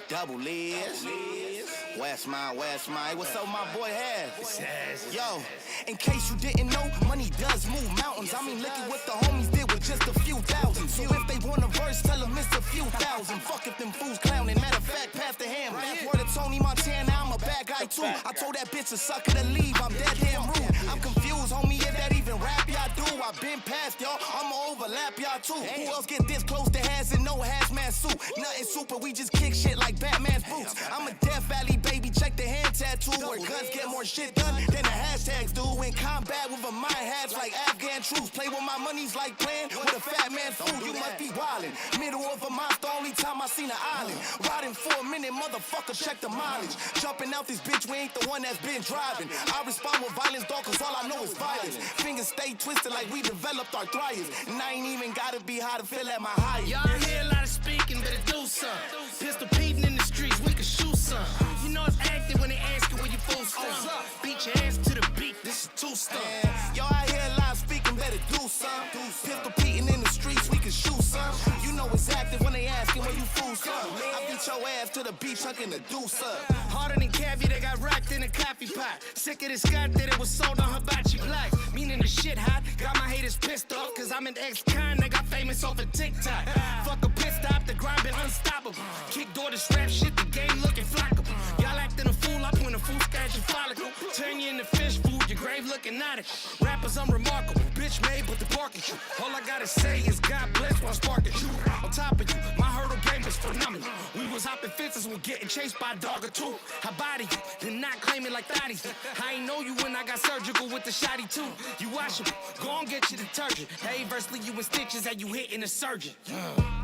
Double Liz. West Mile. What's up, my boy Haz? Yo, in case you didn't know, money does move mountains. I mean, look at what the homies did with just a few thousand. So if they want a verse, tell them it's a few thousand. Fuck if them fools clowning. Matter of fact, pass the ham. Word to Tony Montana, I'm a bad guy too. I told that bitch to suck it and leave. I'm dead damn rude. I'm confused, homie, if that even rap y'all do. I've been past y'all, I'ma overlap y'all too. Who else get this close to Haz and no hazmat suit? Nothing super, we just kick shit like Batman's boots. I'm a Death Valley baby, check the hand tattoo. Where guns get more shit done than the hashtags do. In combat with a mind hats like Afghan troops. Play with my money's like playing with a fat man's food. You must be wildin'. Middle of a monster, only time I seen an island. Riding for a minute, motherfucker, check the mileage. Jumping out this bitch, we ain't the one that's been driving. I respond with violence, dog, cause all I know is violence. Fingers stay twisted like we developed arthritis. And I ain't even gotta be high to feel at my highest. Y'all hear a lot of speaking, better do some. Pistol peeping in the streets, we can shoot some. You know it's active when they ask you where you fools from. Beat your ass to the beat, this is two-step. Y'all I hear a lot speaking, better do some. Pistol peeping in the streets, we can shoot some. You know it's active when they asking where you fools from. I beat your ass to the beat, chucking the deuce up. Harder than caviar that got rocked in a coffee pot. Sick of this Scott that it was sold on hibachi blacks. Meaning the shit hot, got my haters pissed off. Cause I'm an ex-con that got famous off of TikTok. Fuck a pit stop, the grind been unstoppable. Kick door to strap shit, the game looking flockable. Y'all acting a fool up when a fool scratch your follicle. Turn you into fish food, your grave looking nautical. Rappers unremarkable, bitch made but the barking true. All I gotta say is God bless while sparking you. On top of you, my hurdle game was phenomenal. We was hopping fences when getting chased by a dog or two. I body you, then not claiming like thotties. I ain't know you when I got surgical with the shotty too. You washable, go on get your detergent. Hey, versely you in stitches that you hitting a surgeon.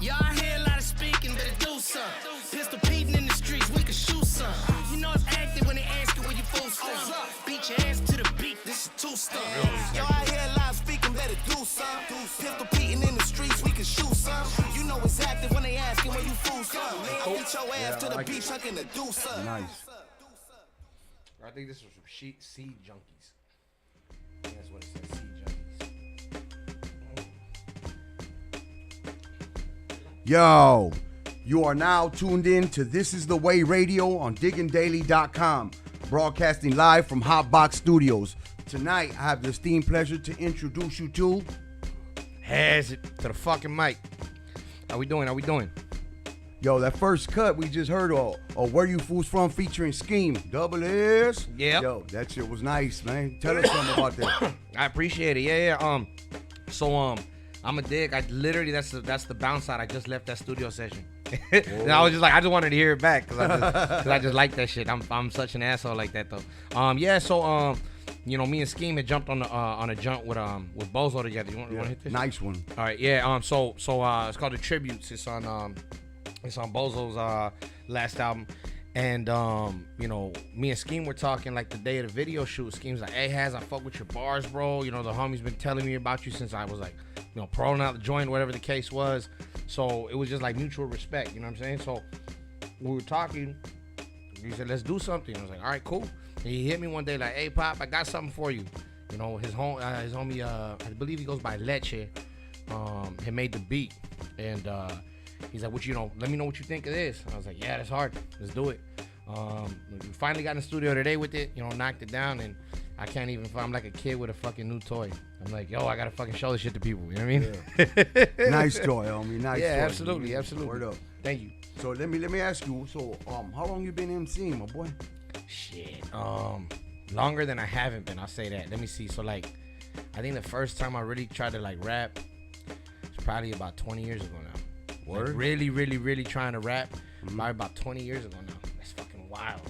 Y'all hear a lot of speaking, better do some. Pistol peeping in the streets, we can shoot some. You know it's active when they ask you where you fools from. Beat your ass to the beat, this is two-step. Y'all I hear a lot speaking, better do some. Pistol peeping in the streets, we can shoot some. You know it's active when they asking where you fools from. I beat your ass to the beat, chucking the deuce up. Nice. I think this was from Seed Junkies. That's what it says, Seed Junkies. Yo, you are now tuned in to This Is The Way Radio on DiggingDaily.com, broadcasting live from Hotbox Studios. Tonight, I have the esteemed pleasure to introduce you to HAZERD to the fucking mic. How we doing? Yo, that first cut we just heard of Where You Fools From featuring Scheme. Double S. Yeah. Yo, that shit was nice, man. Tell us something about that. I appreciate it. Yeah. So I'm a dig. I literally that's the bounce side. I just left that studio session. And I was just like, I just wanted to hear it back because I just like that shit. I'm such an asshole like that though. So you know, me and Scheme had jumped on a jump with Bozo together. You want to hit this? Nice one. All right. Yeah. So it's called The Tributes. It's on Bozo's last album. And you know, me and Scheme were talking like the day of the video shoot. Scheme's like, hey Haz, I fuck with your bars, bro. You know, the homie's been telling me about you since I was like, you know, paroling out the joint, whatever the case was. So it was just like mutual respect, you know what I'm saying? So we were talking. He said, let's do something. I was like, all right, cool. And he hit me one day like, hey Pop, I got something for you. You know, his homie, I believe he goes by Leche, had made the beat. And he's like, let me know what you think of this. I was like, yeah, that's hard. Let's do it. We finally got in the studio today with it, you know, knocked it down, and I can't even, I'm like a kid with a fucking new toy. I'm like, yo, I gotta fucking show this shit to people, you know what I mean? Yeah. Nice toy, homie, nice toy. Yeah, absolutely. Word up. Thank you. So let me ask you, so how long you been MCing, my boy? Shit, longer than I haven't been, I'll say that. Let me see, so like, I think the first time I really tried to like rap, it's probably about 20 years ago now. Word? Like really trying to rap, probably about 20 years ago now. That's fucking wild.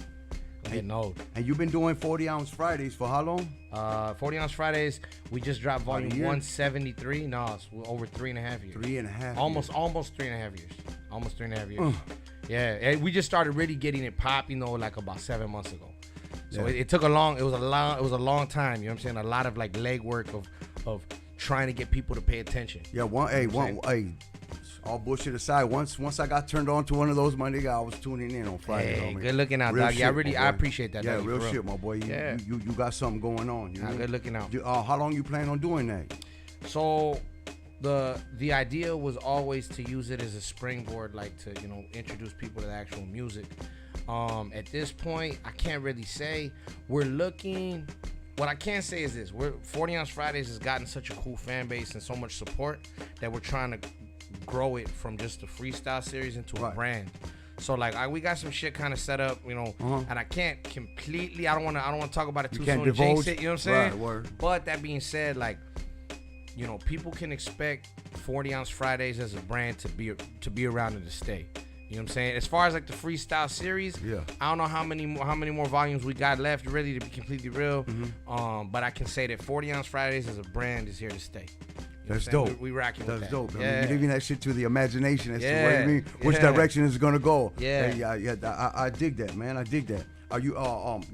I'm getting old. And you've been doing 40 Ounce Fridays for how long? 40 Ounce Fridays, we just dropped volume 173. No, it's over 3.5 years. 3.5 Almost 3.5 years. Almost 3.5 years. Yeah, and we just started really getting it pop, you know, like about 7 months ago. So it took it was a long time, you know what I'm saying? A lot of like legwork of trying to get people to pay attention. Yeah, all bullshit aside, once I got turned on to one of those, my nigga, I was tuning in on Friday. Hey, homie. Good looking out, real dog. Shit, Yeah, I appreciate that. Yeah, dog, real shit, my boy. You got something going on. You know? Good looking out. How long you plan on doing that? So The idea was always to use it as a springboard, like to introduce people to the actual music. At this point, I can't really say. We're looking. What I can say is this: 40 Ounce Fridays has gotten such a cool fan base and so much support that we're trying to grow it from just a freestyle series into a brand. So like we got some shit kind of set up, and I can't completely. I don't want to talk about it too soon to jinx it. You know what I'm saying? Right, word. But that being said, like, people can expect 40 Ounce Fridays as a brand to be around and to stay. You know what I'm saying? As far as like the freestyle series, I don't know how many more volumes we got left, really, to be completely real. But I can say that 40 Ounce Fridays as a brand is here to stay. That's dope. We rocking with that. That's dope. Yeah. I mean, you're leaving that shit to the imagination as to which direction is gonna go. Yeah. I dig that, man. I dig that. Are you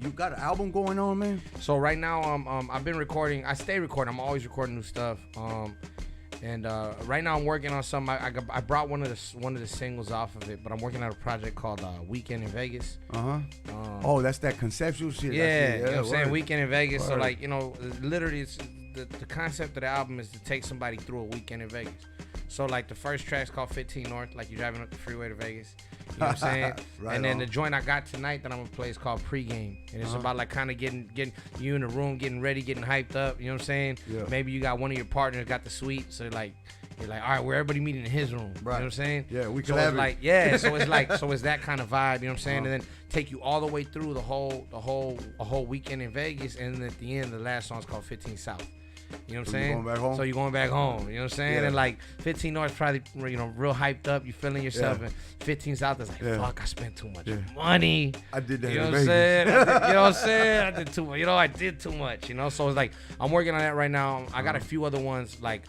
you got an album going on, man? So right now, I've been recording. I stay recording. I'm always recording new stuff. And right now I'm working on some. I brought one of the singles off of it, but I'm working on a project called Weekend in Vegas. Oh, that's that conceptual shit. Yeah, you know what I'm saying? Word. Weekend in Vegas. Word. So like, literally, it's the concept of the album is to take somebody through a weekend in Vegas. So like the first track's called 15 North, like you're driving up the freeway to Vegas. You know what I'm saying? Right and then on. the joint I got tonight that I'm gonna play is called Pregame. And it's about like kind of getting you in the room, getting ready, getting hyped up. You know what I'm saying? Yeah. Maybe you got one of your partners got the suite, so like you're like, all right, where everybody meeting in his room. Right. You know what I'm saying? Yeah, we so collaborate. it's so it's that kind of vibe. You know what I'm saying? And then take you all the way through a whole weekend in Vegas, and then at the end, the last song's called 15 South. You know what I'm So you saying? going back home? So you're going back home. You know what I'm saying? Yeah. And like 15 North probably, real hyped up. You feeling yourself. Yeah. And 15 South is like, Yeah. fuck, I spent too much money. I did that You know in what I'm Vegas. saying? You know what I'm saying? I did too much. I did too much. So it's like, I'm working on that right now. I got a few other ones like,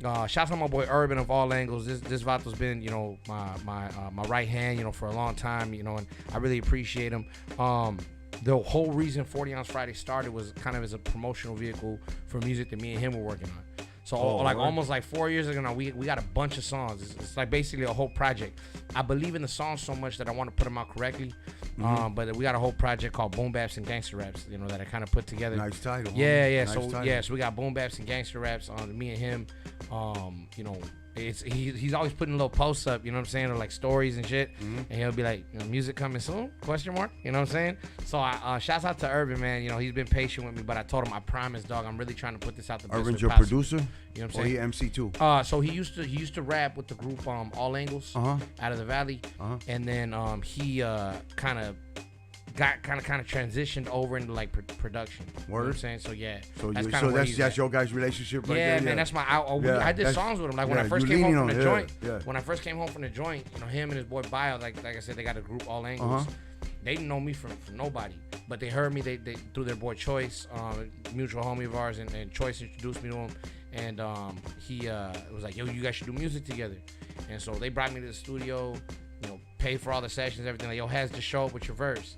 shout out to my boy Urban of all angles. This Vato's been, my right hand, for a long time, and I really appreciate him. The whole reason 40 Ounce Friday started was kind of as a promotional vehicle for music that me and him were working on. So almost like 4 years ago now, we got a bunch of songs. It's like basically a whole project. I believe in the songs so much that I want to put them out correctly. But we got a whole project called Boom Baps and Gangster Raps, that I kind of put together. Nice title. Yeah. Nice So title. so we got Boom Baps and Gangster Raps on me and him. He's always putting little posts up, you know what I'm saying, or like stories and shit, and he'll be like, music coming soon? ? You know what I'm saying? So I shouts out to Urban, man. He's been patient with me, but I told him I promise, dog, I'm really trying to put this out the best Urban's way your possible. producer? You know what I'm Or saying? he MC too? So he used to rap with the group All Angles out of the Valley, and then he kind of transitioned over into like production. You know what I'm saying? So yeah, that's your guys' relationship right there? yeah, man, that's my. I did songs with him. Like when I first you came home leaning from the on- joint. yeah. When I first came home from the joint, him and his boy Bio, like I said, they got a group All Angles. They didn't know me from nobody, but they heard me. They through their boy Choice, mutual homie of ours, and Choice introduced me to him, and he was like, yo, you guys should do music together. And so they brought me to the studio, paid for all the sessions, everything. Like, yo, has to show up with your verse.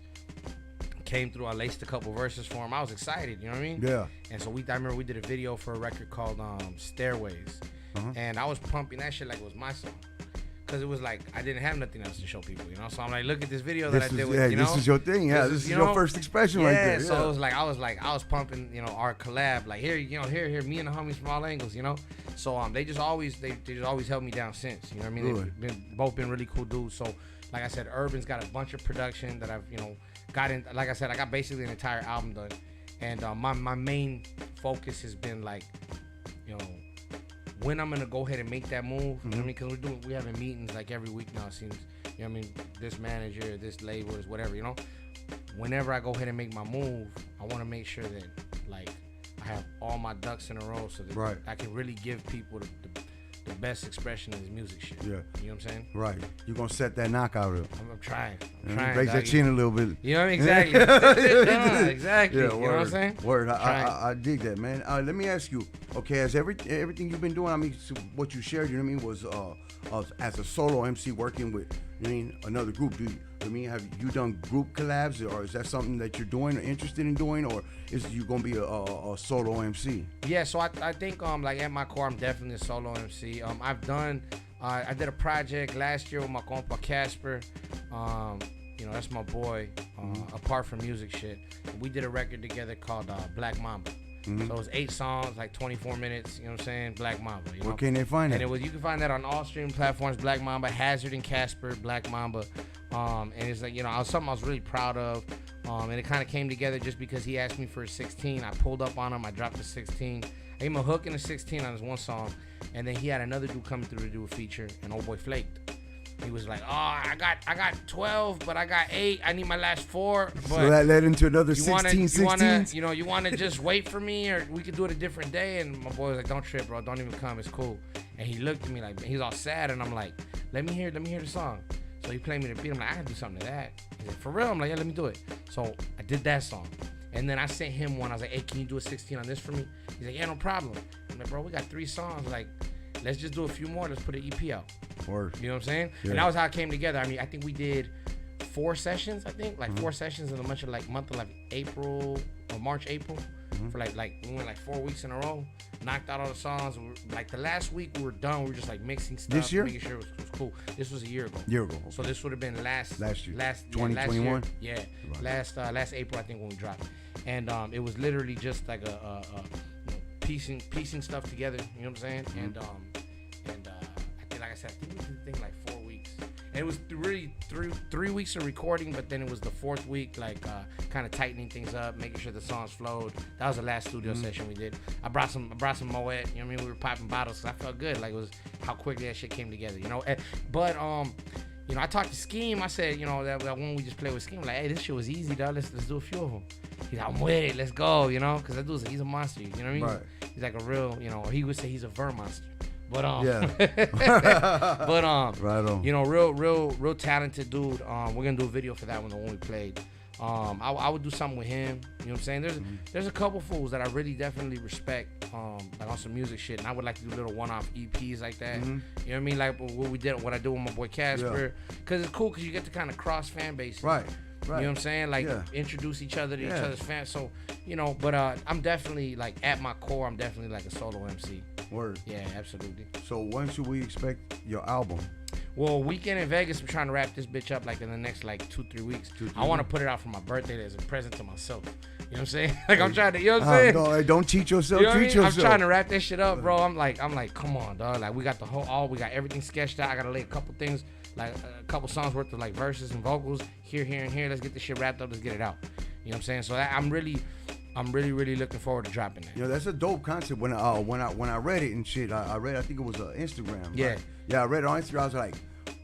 Came through, I laced a couple verses for him. I was excited, you know what I mean? Yeah. And so I remember we did a video for a record called Stairways. And I was pumping that shit like it was my song. Cause it was like I didn't have nothing else to show people, So I'm like, look at this video that I did with, This is your thing, yeah. This is your first expression right there. Yeah. So it was like I was pumping, our collab, like here, here, me and the homies from All Angles, So they just always held me down since, you know what I mean? They've both been really cool dudes. So like I said, Urban's got a bunch of production that I've, got in. Like I said, I got basically an entire album done, and my main focus has been like, when I'm gonna go ahead and make that move. You know what I mean? Because we're having meetings like every week now. It seems. You know what I mean? This manager, this label, is whatever. Whenever I go ahead and make my move, I want to make sure that like I have all my ducks in a row so that I can really give people the best expression of his music shit. Yeah. You know what I'm saying? Right. You're going to set that knockout up. I'm trying. Raise that chin a little bit. You know what I mean? Exactly. Exactly. Yeah, you know what I'm saying? Word. I dig that, man. Let me ask you, okay, as everything you've been doing, I mean, so what you shared, you know what I mean, was as a solo MC working with, another group. Have you done group collabs, or is that something that you're doing or interested in doing, or is you gonna be a solo MC? Yeah, so I think like at my core, I'm definitely a solo MC. I've done, I did a project last year with my compa Casper. That's my boy. Apart from music shit, we did a record together called Black Mamba. So it was 8 songs, like 24 minutes. You know what I'm saying? Black Mamba. You know? Where can they find it? And it was, you can find that on all streaming platforms. Black Mamba, HAZERD and Casper, Black Mamba. And it's like, you know, something I was really proud of. And it kind of came together just because he asked me for a 16. I pulled up on him. I dropped a 16. I gave him a hook and a 16 on his one song. And then he had another dude coming through to do a feature, and old boy flaked. He was like, "Oh, I got 12, but I got 8. I need my last 4." But so that led into another 16, 16. You want to just wait for me, or we could do it a different day. And my boy was like, "Don't trip, bro. Don't even come. It's cool." And he looked at me like, he's all sad, and I'm like, "Let me hear the song." So he played me the beat. I'm like, "I can do something to that." He's like, "For real?" I'm like, "Yeah, let me do it." So I did that song. And then I sent him one. I was like, "Hey, can you do a 16 on this for me?" He's like, "Yeah, no problem." I'm like, "Bro, we got 3 songs. Like, let's just do a few more. Let's put an EP out." Word. You know what I'm saying? Yeah. And that was how it came together. I mean, I think we did 4 sessions. I think 4 sessions in the month of like April or March, April, for like we went like 4 weeks in a row. Knocked out all the songs. Like the last week we were done. We were just like mixing stuff, This year? making sure it was cool. This was a year ago. Okay. So this would have been last year. Last 2021. Yeah, Right. last April I think when we dropped. And it was literally just like a piecing stuff together. You know what I'm saying? And I think, like I said, I think we did the thing like 4 weeks. And it was really 3 weeks of recording, but then it was the 4th week, like kind of tightening things up, making sure the songs flowed. That was the last studio session we did. I brought some Moet. You know what I mean? We were popping bottles because I felt good. Like, it was how quickly that shit came together. You know. But you know, I talked to Scheme. I said, you know, that when we just played with Scheme, like, "Hey, this shit was easy, dog. Let's do a few of them." He's like, "I'm with it. Let's go." You know, because that dude's he's a monster. You know what I mean? Right. He's like a real, you know, or he would say he's a monster. But Yeah. but Right on. you know, real talented dude. We're gonna do a video for that one when we played. I would do something with him. You know what I'm saying? There's a couple fools that I really definitely respect, like on some music shit, and I would like to do little one-off EPs like that. You know what I mean? Like what I do with my boy Casper, because it's cool because you get to kind of cross fan bases. Right. You know what I'm saying? Like, introduce each other to each other's fans. So, you know, but I'm definitely, like, at my core, I'm definitely like a solo MC. Word. Yeah, absolutely. So when should we expect your album? Well, weekend in Vegas, I'm trying to wrap this bitch up like in the next like 2-3 weeks. I want to put it out for my birthday as a present to myself. You know what I'm saying? Like, I'm trying to, you know what I'm saying? No, hey, don't cheat yourself. You know what I Treat mean? yourself. I'm trying to wrap that shit up, bro. I'm like, come on, dog. Like, we got we got everything sketched out. I gotta lay a couple things, like a couple songs worth of like verses and vocals here and here. Let's get this shit wrapped up. Let's get it out. You know what I'm saying? So I'm really looking forward to dropping that. You know, that's a dope concept. When I read it and shit, I read, I think it was Instagram. Yeah. Right? Yeah, I read it on Instagram. I was like,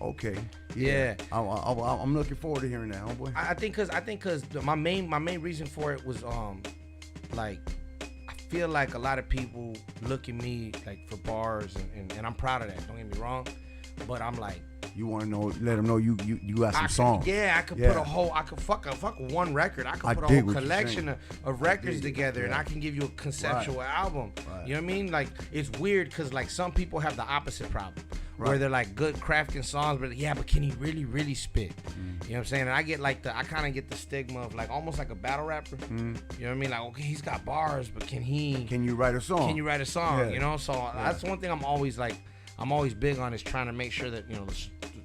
okay. Yeah. I'm looking forward to hearing that, homeboy. I think cause my main reason for it was like, I feel like a lot of people look at me like for bars and I'm proud of that. Don't get me wrong, but I'm like, you want to know? Let them know you got some songs. Yeah, I could put a whole. I could fuck one record. I could put a whole collection of records together, and I can give you a conceptual album. Right. You know what I mean? Like, it's weird because like some people have the opposite problem, where they're like good crafting songs, but can he really spit? You know what I'm saying? And I kind of get the stigma of like almost like a battle rapper. You know what I mean? Like, okay, he's got bars, but can you write a song? Can you write a song? Yeah. You know, so that's one thing I'm always big on, is trying to make sure that, you know,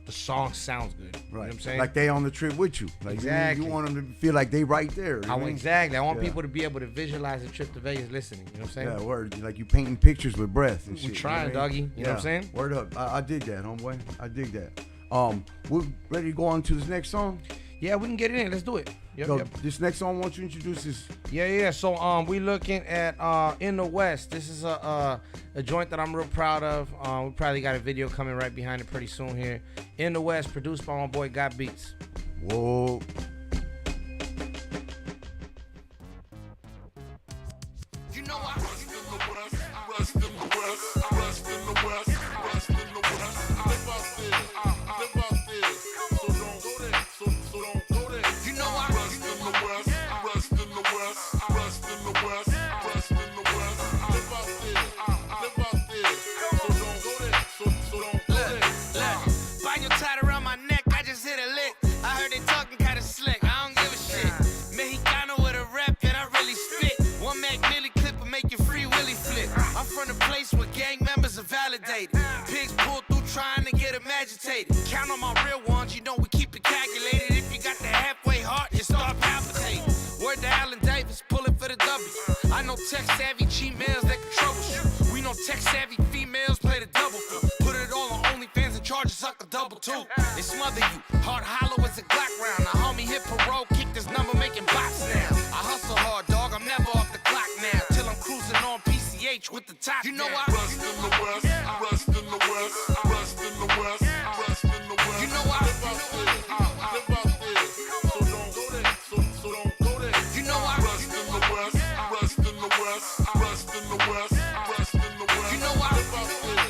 the song sounds good. You know what I'm saying? Like they on the trip with you. Like exactly. You want them to feel like they right there. Exactly. I want people to be able to visualize the trip to Vegas listening. You know what I'm saying? Yeah, word. Like you painting pictures with breath and shit. We trying, doggy. You know what I'm saying? Word up. I dig that, homeboy. I dig that. We're ready to go on to this next song. Yeah, we can get it in. Let's do it. Yep. This next song, why don't you introduce this? Yeah. So we looking at In the West. This is a joint that I'm real proud of. We probably got a video coming right behind it pretty soon here. In the West, produced by my boy Got Beats. Whoa. You know I rest in the West, rest in the West, rest in the West, rest in the West. Live out there, so don't go there, so don't go there. You know I rest in the West, rest in the West, rest in the West, rest in the West. Live out there, so don't go there, so don't go there. Bind your tied around my neck, I just hit a lick. I heard they talking kinda slick, I don't give a shit. Mexicano with a rep and I really spit. One Mac Millie clip will make you free willy flip. I'm from the place where gang members are validated. Pigs pull through trying to get them agitated. Count on my real ones, you know we keep it calculated. If you got the halfway heart, you start palpitating. Word to Allen Davis, pull it for the W. I know tech-savvy Gmails that can troubleshoot. We know tech-savvy females play the double. Put it all on OnlyFans and charge us a double too. They smother you, hard hollow as a Glock round. Now homie hit parole, kick this number, making bots now. I hustle hard, dog, I'm never off the clock now. Till I'm cruising on PCH with the top. You know I rest in the West, rest in the West, rest in the West, rest in the West. You know I live out there, so don't go there, so don't go there. You know I rest in the West, rest in the West, rest in the West, rest in the West. You know I live out there,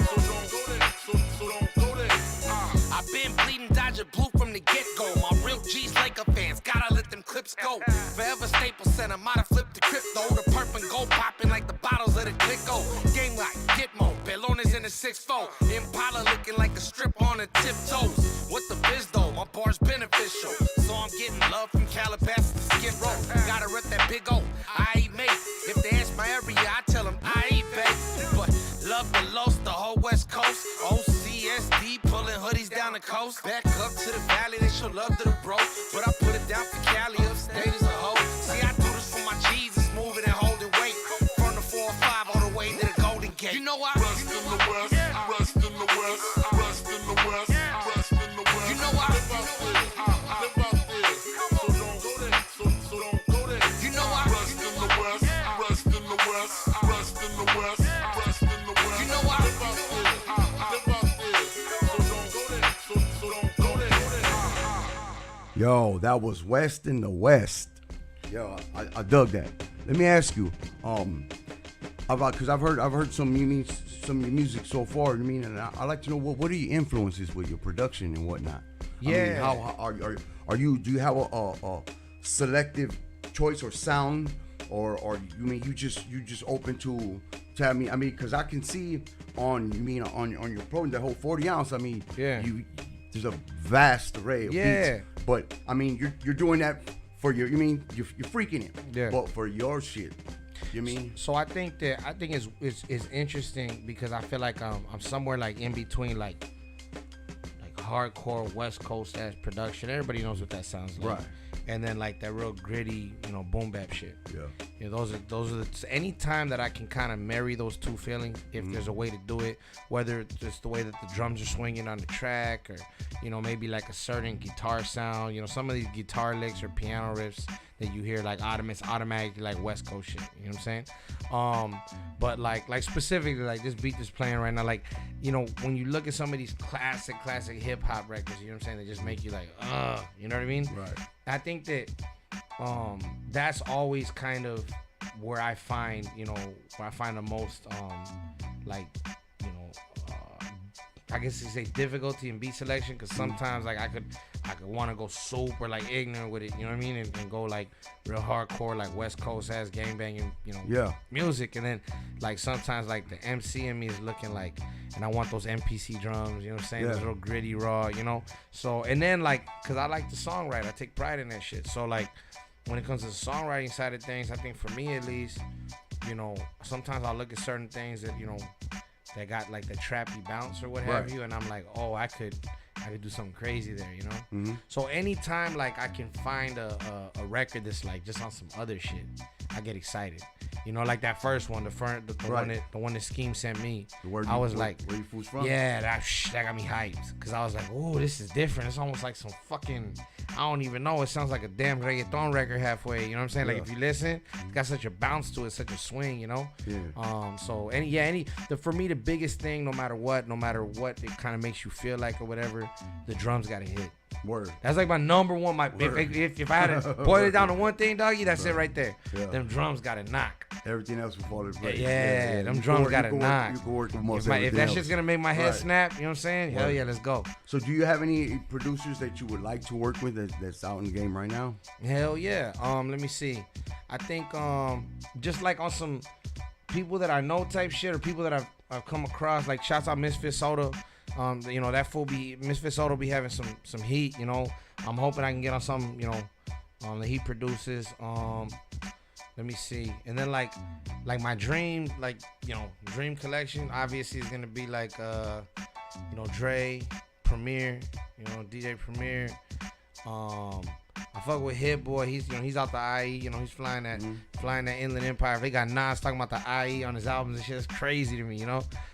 so don't go there, so don't go there. I've been bleeding Dodger blue from the get-go. My real G's Laker fans, gotta let them clips go. Forever Staples Center, might have flipped the crypto. The purple and gold popping like the bottles of the Clicko. Game like Gitmo, Pelones in the 6-4. Impala looking like a strip on the tiptoes. What the biz though? My bar's beneficial. So I'm getting love from Calabasas to Skid Row. Gotta rep that big O, I ain't mate. If they ask my area, I tell them I ain't babe. But love the Los, the whole West Coast. OCSD pulling hoodies down the coast. Back up to the valley, they show love to the bro. But I put it down for Cali, upstate as a hoe. See, I do this for my G's, it's moving and holding weight. From the 405 all the way to the Golden Gate. You know I rest in the West, rest in the West, rest in the West, rest in the West. You know I live out there, so don't go there, so don't go there. You know I rest in the West, rest in the West, rest in the West, rest in the West. You know I live out there, so don't go there, so don't go there. Yo, that was West in the West. Yo, I dug that. Let me ask you, because I've heard some of your music so far. I mean, and I like to know what are your influences with your production and whatnot. Yeah. I mean, how are you? Do you have a selective choice or sound, or you mean you just open to tell me? I mean, because I can see on your program the whole 40 ounce. I mean, yeah. There's a vast array of beats. But I mean, you're doing that for your. You mean you're freaking it. Yeah. But for your shit. You mean? So I think it's interesting because I feel like I'm somewhere like in between like hardcore West Coast ass production. Everybody knows what that sounds like. Right. And then like that real gritty, boom bap shit. Yeah. Those are any time that I can kind of marry those two feelings, if there's a way to do it, whether it's just the way that the drums are swinging on the track, or maybe like a certain guitar sound. Some of these guitar licks or piano riffs that you hear like automatically like West Coast shit. You know what I'm saying? But like specifically like this beat that's playing right now, like when you look at some of these classic hip hop records, you know what I'm saying, they just make you like you know what I mean? Right. I think that that's always kind of where I find the most I guess you say difficulty in beat selection, because sometimes like I could want to go super like ignorant with it, you know what I mean, and go like real hardcore like West Coast ass gangbanging music, and then like sometimes like the MC in me is looking like, and I want those MPC drums, you know what I'm saying, those real gritty raw, so, and then like because I like the songwriter, I take pride in that shit, so like when it comes to the songwriting side of things, I think for me at least, sometimes I'll look at certain things that that got like the trappy bounce or what have you, and I'm like, oh, I could do something crazy there, Mm-hmm. So anytime like I can find a record that's like just on some other shit, I get excited. Like that first one, the one that Scheme sent me. I was like, where you fools from? Yeah, that got me hyped, because I was like, oh, this is different. It's almost like some fucking, I don't even know. It sounds like a damn reggaeton record halfway. You know what I'm saying? Like if you listen, it's got such a bounce to it, such a swing. Yeah. So for me the biggest thing, no matter what it kind of makes you feel like or whatever, the drums gotta hit. Word. That's like my number one. If I had to boil it down to one thing, doggy, that's it right there. Yeah. Them drums gotta knock. Everything else will fall into place. Yeah, them drums gotta knock. You can work with most if that shit's gonna make my head snap, you know what I'm saying? Hell yeah, let's go. So do you have any producers that you would like to work with that's out in the game right now? Hell yeah. Let me see. I think just like on some people that I know type shit, or people that I've come across, like shouts out Misfit Soda. That fool Misfit Soda be having some heat, I'm hoping I can get on some, that he produces. Let me see. And then like my dream, dream collection obviously is gonna be like Dre, Premier, DJ Premier. I fuck with Hit Boy. He's out the IE. He's flying that Inland Empire. If they got Nas talking about the IE on his albums and shit, it's crazy to me,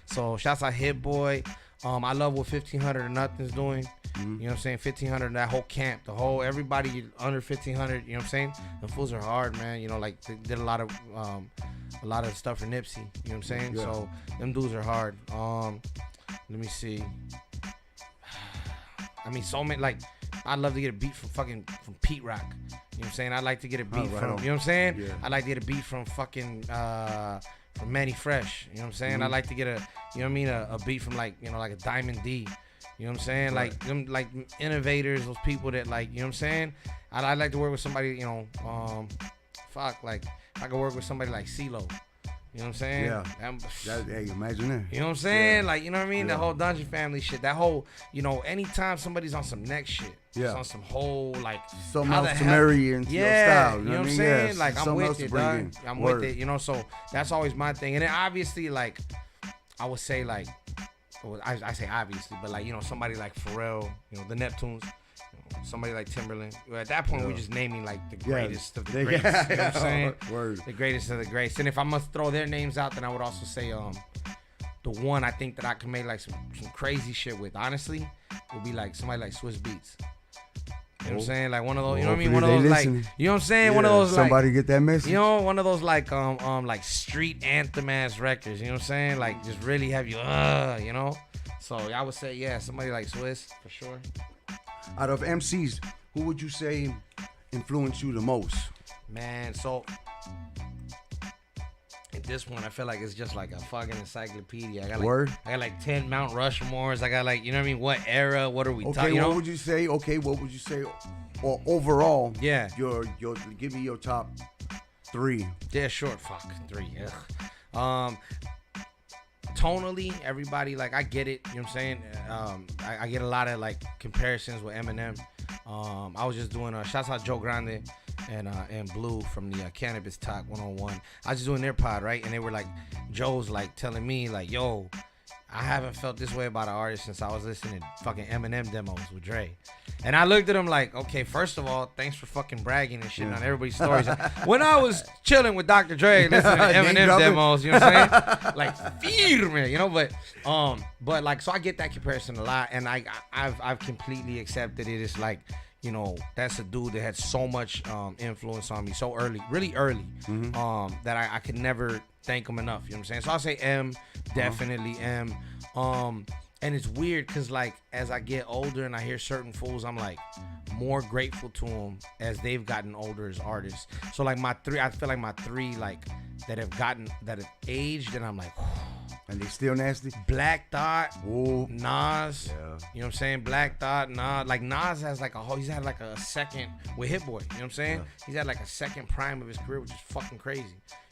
So shouts out Hit Boy. I love what 1500 or Nothing's doing. You know what I'm saying? 1500, that whole camp, everybody under 1500. You know what I'm saying? The fools are hard, man. Like they did a lot of stuff for Nipsey. You know what I'm saying? Yeah. So them dudes are hard. Let me see. I mean, so many, like, I'd love to get a beat from Pete Rock. You know what I'm saying? I'd like to get a beat from, you know what I'm saying? Yeah. I'd like to get a beat from from Manny Fresh. You know what I'm saying? I'd like to get a beat from like a Diamond D. You know what I'm saying? Right. Like them, like innovators, those people that like, you know what I'm saying? I'd like to work with somebody, like I could work with somebody like CeeLo. You know what I'm saying? Yeah. Hey, imagine that. You know what I'm saying? Yeah. Like, you know what I mean? Yeah. The whole Dungeon Family shit. That whole, anytime somebody's on some next shit. Yeah. It's on some whole, like, Something how else the to hell- marry into your style. You know what I'm I mean? saying? Yes. Like, I'm Something else with to it, bring dog. in. I'm Word. with it, so that's always my thing. And then obviously, like, I would say, like, well, I say obviously, but like, somebody like Pharrell, the Neptunes, somebody like Timberland. Well, at that point, we're just naming like the greatest of the greats. You know what I'm saying? Word. The greatest of the greats. And if I must throw their names out, then I would also say the one I think that I can make like some crazy shit with, honestly, would be like somebody like Swiss Beats. You know what I'm saying? Like one of those, you know what I mean? One of Hopefully those they like, listening. you know what I'm saying? Yeah, One of those like, somebody get that message. one of those like street anthem ass records. You know what I'm saying? Like just really have you, So I would say somebody like Swiss for sure. Out of MCs, who would you say influenced you the most? Man, so at this one, I feel like it's just like a fucking encyclopedia. I got like, Word. I got like 10 Mount Rushmores. I got like, you know what I mean? What era? What are we Okay, talking? what would you say? Okay, what would you say? Or overall, Yeah. Your give me your top 3. Yeah, short. Fuck 3. Ugh. Tonally, everybody, like, I get it. You know what I'm saying? I get a lot of like comparisons with Eminem. I was just doing shouts out Joe Grande and Blue from the Cannabis Talk 101. I was just doing their pod, right? And they were like, Joe's like telling me like, yo, I haven't felt this way about an artist since I was listening to fucking Eminem demos with Dre. And I looked at him like, okay, first of all, thanks for fucking bragging and shit on everybody's stories. When I was chilling with Dr. Dre listening to Eminem demos, you know what I'm saying? Like, firme, but like, so I get that comparison a lot, and I've completely accepted it. It's like, that's a dude that had so much influence on me so early, really early, that I could never thank him enough. You know what I'm saying? So I'll say M, definitely M. And it's weird because like as I get older and I hear certain fools, I'm like more grateful to them as they've gotten older as artists. So like I feel like my 3 like that have aged, and I'm like, And they still nasty? Black Thought, Ooh. Nas, Yeah. you know what I'm saying? Black Thought, Nas. Like Nas has like he's had like a second with Hit Boy, you know what I'm saying? Yeah. He's had like a second prime of his career, which is fucking crazy.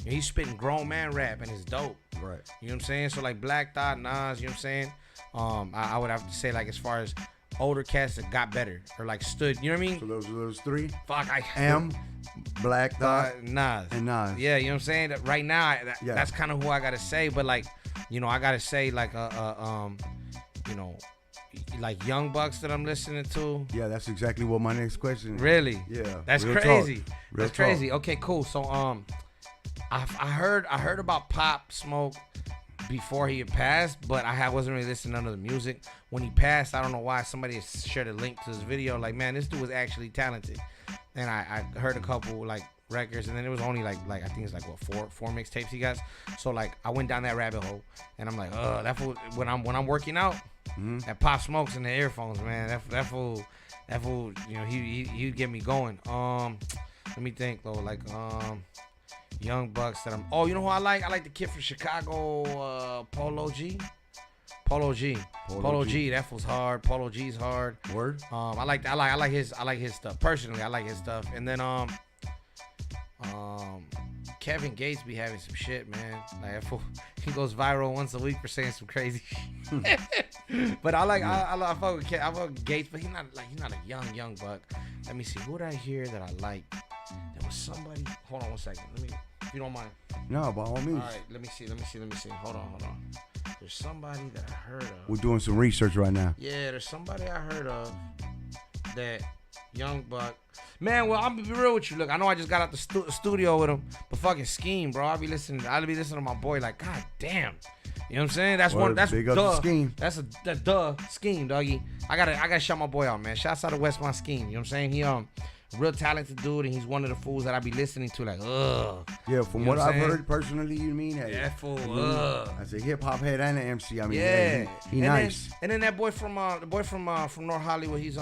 He's spitting grown man rap and it's dope. Right. You know what I'm saying? So like Black Thought, Nas, you know what I'm saying? I would have to say like as far as older cats that got better or like stood, you know what I mean? So those 3? Fuck, M, Black Thought, Nas. and Nas. Yeah, you know what I'm saying? That right now, Yeah. that's kind of who I gotta say. But like, I gotta say like like Young Bucks that I'm listening to. Yeah, that's exactly what my next question is. Really? Yeah. That's real crazy. talk. Real That's talk. crazy. Okay, cool. So I heard about Pop Smoke before he had passed, but I wasn't really listening to none of the music. When he passed, I don't know why, somebody shared a link to his video. Like, man, this dude was actually talented. And I heard a couple like records, and then it was only like I think it's like what four mixtapes he got. So like I went down that rabbit hole, and I'm like, that fool, when I'm working out, that Pop Smoke's in the earphones, man. That fool, he'd get me going. Let me think though, like Young Bucks that I'm. Oh, you know who I like? I like the kid from Chicago, Polo G. Polo G. That fool's hard. Polo G's hard. Word. I like his stuff. Personally, I like his stuff. And then Kevin Gates be having some shit, man. Like that fool, he goes viral once a week for saying some crazy shit. But I fuck with Gates, but he's not a young buck. Let me see. Who did I hear that I like? There was somebody. Hold on one second. Let me, if you don't mind. No, by all means. All right. Let me see. Hold on. There's somebody that I heard of. We're doing some research right now. Yeah, there's somebody I heard of that Young Buck. Man, well, I'm gonna be real with you. Look, I know I just got out the studio with him, but fucking Scheme, bro. I'll be listening to my boy like, God damn. You know what I'm saying? That's Word, one. That's big up to Scheme. That's Scheme, doggy. I gotta shout my boy out, man. Shouts out to Westmont Scheme. You know what I'm saying? He real talented dude, and he's one of the fools that I be listening to. Like, Yeah, from what I've heard personally, you mean? Hey, that fool. As a hip hop head and an MC, I mean, yeah, he nice. And then that boy from North Hollywood, he's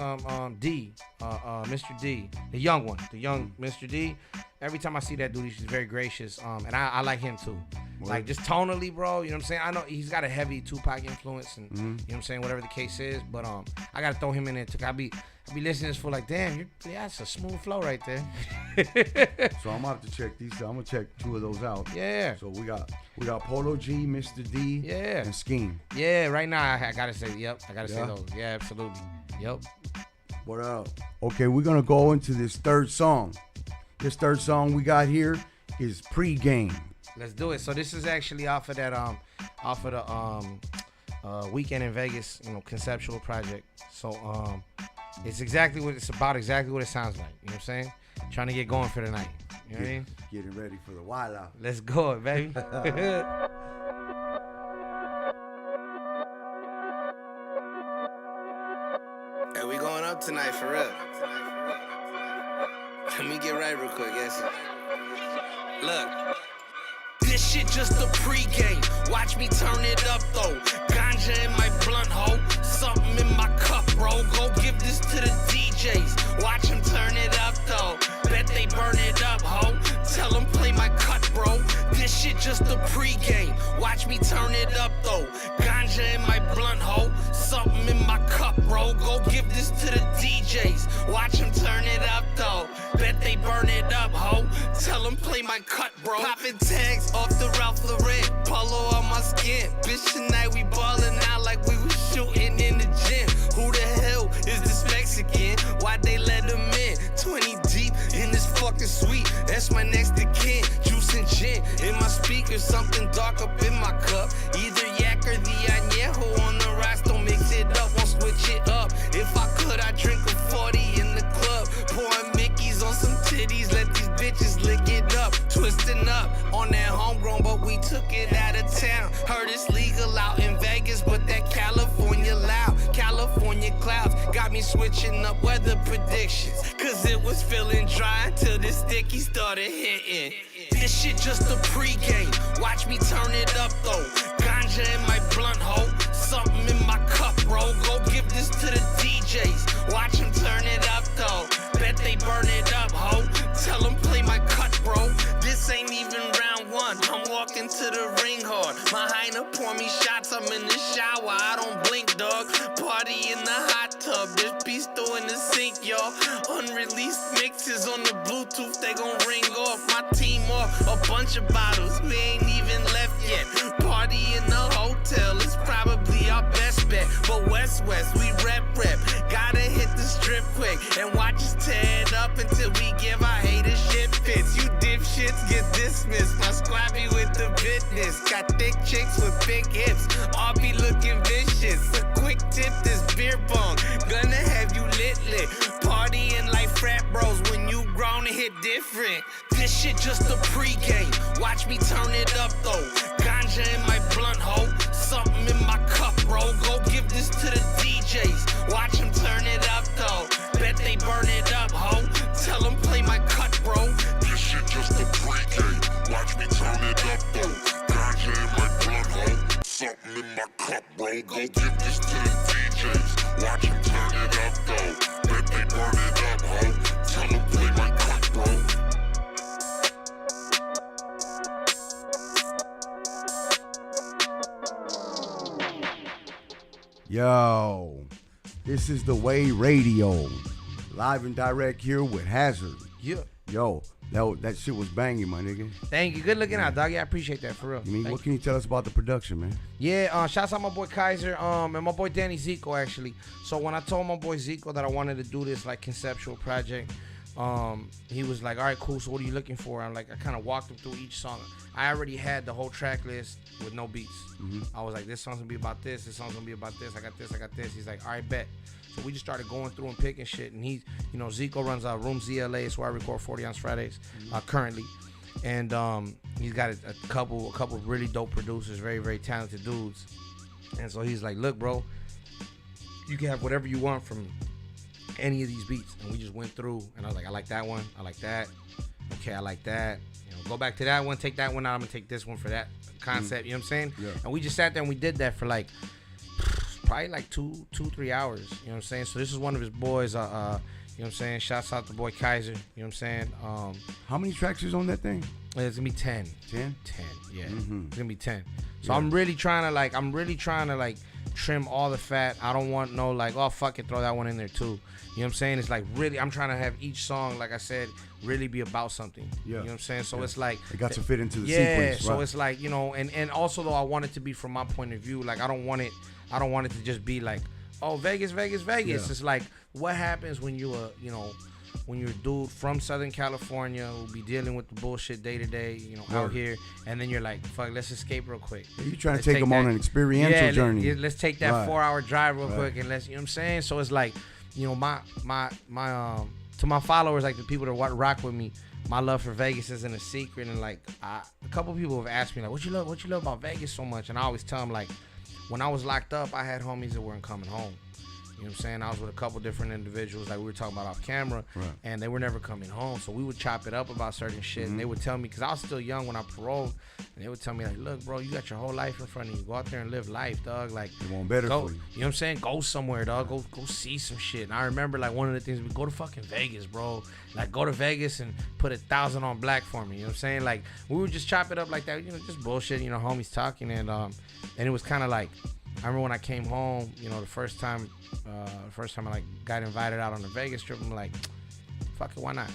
D, Mr. D, the young one, the young Mr. D. Every time I see that dude, he's just very gracious. And I like him too. What? Like just tonally, bro. You know what I'm saying? I know he's got a heavy Tupac influence, and you know what I'm saying, whatever the case is. But I gotta throw him in there too. I be listening to this for like, damn, that's a smooth flow right there. So I'm gonna have to check these. I'm gonna check 2 of those out. Yeah. So we got Polo G, Mr. D, Yeah. and Scheme. Yeah. Right now, I gotta say, yep. I gotta say those. Yeah, absolutely. Yep. What up? Okay, we're gonna go into this third song. This third song we got here is Pre-Game. Let's do it. So this is actually off of the Weekend in Vegas, conceptual project. So it's exactly what it's about, exactly what it sounds like. You know what I'm saying? Trying to get going for the night. You know what I mean? Getting ready for the wild out. Let's go, baby. Hey, we going up tonight for real. Let me get right real quick, yes. Look. This shit just a pregame. Watch me turn it up though. Ganja in my blunt hole. Something in my cup, bro. Go give this to the DJs. Watch them turn it up though. Bet they burn it up, ho. Tell them play my cut, bro. This shit just a pregame. Watch me turn it up though. Ganja in my blunt hole. Something in my cup, bro. Go give this to the DJs. Watch them turn it up though. Bet they burn it up, ho. Tell them play my cut, bro. Popping tags off the Ralph Lauren. Polo on my skin. Bitch, tonight we ballin' out like we was shooting in the gym. Who the hell is this Mexican? Why'd they let him in? 20 deep in this fucking suite. That's my next of kin. Juice and gin in my speaker. Something dark up in my cup. Either yak or the añejo on the rocks. Don't mix it up, won't switch it up. If I could, I'd drink a 40 in the club. Pouring Mickeys on some titties. Let these bitches lick it up. Twisting up on that homegrown, but we took it out of town. Heard it's legal out in Vegas, but that California loud. California clouds got me switching up weather predictions. Cause it was feeling dry until this sticky started hitting. This shit just a pregame. Watch me turn it up though. Ganja in my blunt hole. Something in my cup, bro. Go give this to the DJs. Watch them turn it up though. Bet they burn it up, ho. Tell them play my cut, bro. This ain't even round one. I'm walking to the ring hard. My hyena pour me shots. I'm in the shower. I don't blink, dog. Party in the hot tub. This pistol in the sink, y'all. Unreleased mixes on the Bluetooth. They gon' ring off. My team off a bunch of bottles. We ain't even left yet. Party in the hotel. It's probably our best bet. But West, we rep. Gotta hit the strip quick and watch us tear it up until we give our haters shit fits. You dipshits get dismissed. My squad be with the business. Got thick chicks with big hips. All be looking vicious. A quick tip, this beer bong gonna have you lit. Partying like frat bros when you grown and hit different. This shit just a pregame. Watch me turn it up though. Ganja in my blunt hole. Something in my cup, bro. Go give this to the DJs. Watch them turn it up though. Bet they burn it up, ho. Tell them play my cut, bro. This shit just a pregame. Watch me turn it up though. Ganja in my blunt hole. Something in my cup, bro. Go give this to the DJs. Watch them turn it up though. Bet they burn it up, ho. Tell them play my cut, bro. Yo, this is the Way Radio, live and direct here with HAZERD. Yeah. Yo, that shit was banging, my nigga. Thank you. Good looking out, dog. Yeah, I appreciate that for real. I mean, Thank what can you tell us about the production, man? Yeah, shouts out my boy Kaiser, and my boy Danny Zico actually. So when I told my boy Zico that I wanted to do this like conceptual project, he was like, all right, cool. So what are you looking for? I'm like, I kind of walked him through each song. I already had the whole track list with no beats. I was like, this song's gonna be about this. This song's gonna be about this. I got this. I got this. He's like, all right, bet. So we just started going through and picking shit. And he, you know, Zico runs Room ZLA. It's where I record 40 Ounce Fridays currently. And he's got a couple really dope producers, very, very talented dudes. And so he's like, look, bro, you can have whatever you want from any of these beats. And we just went through, and I was like, I like that one. I like that. Okay, I like that. You know, go back to that one, take that one out. I'm gonna take this one for that concept. You know what I'm saying? Yeah. And we just sat there and we did that for like probably like 2-3 hours. You know what I'm saying? So this is one of his boys. You know what I'm saying? Shouts out to boy Kaiser. You know what I'm saying? How many tracks is on that thing? It's gonna be 10. 10? 10. Yeah. It's gonna be 10. So I'm really trying to like trim all the fat. I don't want no like, oh fuck it, throw that one in there too. You know what I'm saying? It's like really, I'm trying to have each song, like I said, really be about something. Yeah. You know what I'm saying? So it's like it got to fit into the sequence. Yeah. So it's like, you know, and also though I want it to be from my point of view. Like I don't want it to just be like, oh Vegas. Yeah. It's like what happens when you're a dude from Southern California who be dealing with the bullshit day to day, you know, out here, and then you're like, fuck, let's escape real quick. You're trying to take them on an experiential journey. Let's take that 4-hour drive real quick, and let's, you know what I'm saying? So it's like, you know, my to my followers, like the people that rock with me, my love for Vegas isn't a secret. And like a couple people have asked me like, what you love about Vegas so much? And I always tell them like, when I was locked up, I had homies that weren't coming home. You know what I'm saying? I was with a couple different individuals, like we were talking about off camera, and they were never coming home. So we would chop it up about certain shit, and they would tell me, because I was still young when I paroled, and they would tell me, like, look, bro, you got your whole life in front of you. Go out there and live life, dog. Like, they want better go, for you. You know what I'm saying? Go somewhere, dog. Go see some shit. And I remember, like, one of the things, we go to fucking Vegas, bro. Like, go to Vegas and put 1,000 on black for me. You know what I'm saying? Like, we would just chop it up like that, you know, just bullshit, you know, homies talking, and it was kind of like, I remember when I came home, you know, the first time I like got invited out on the Vegas trip, I'm like, fuck it, why not?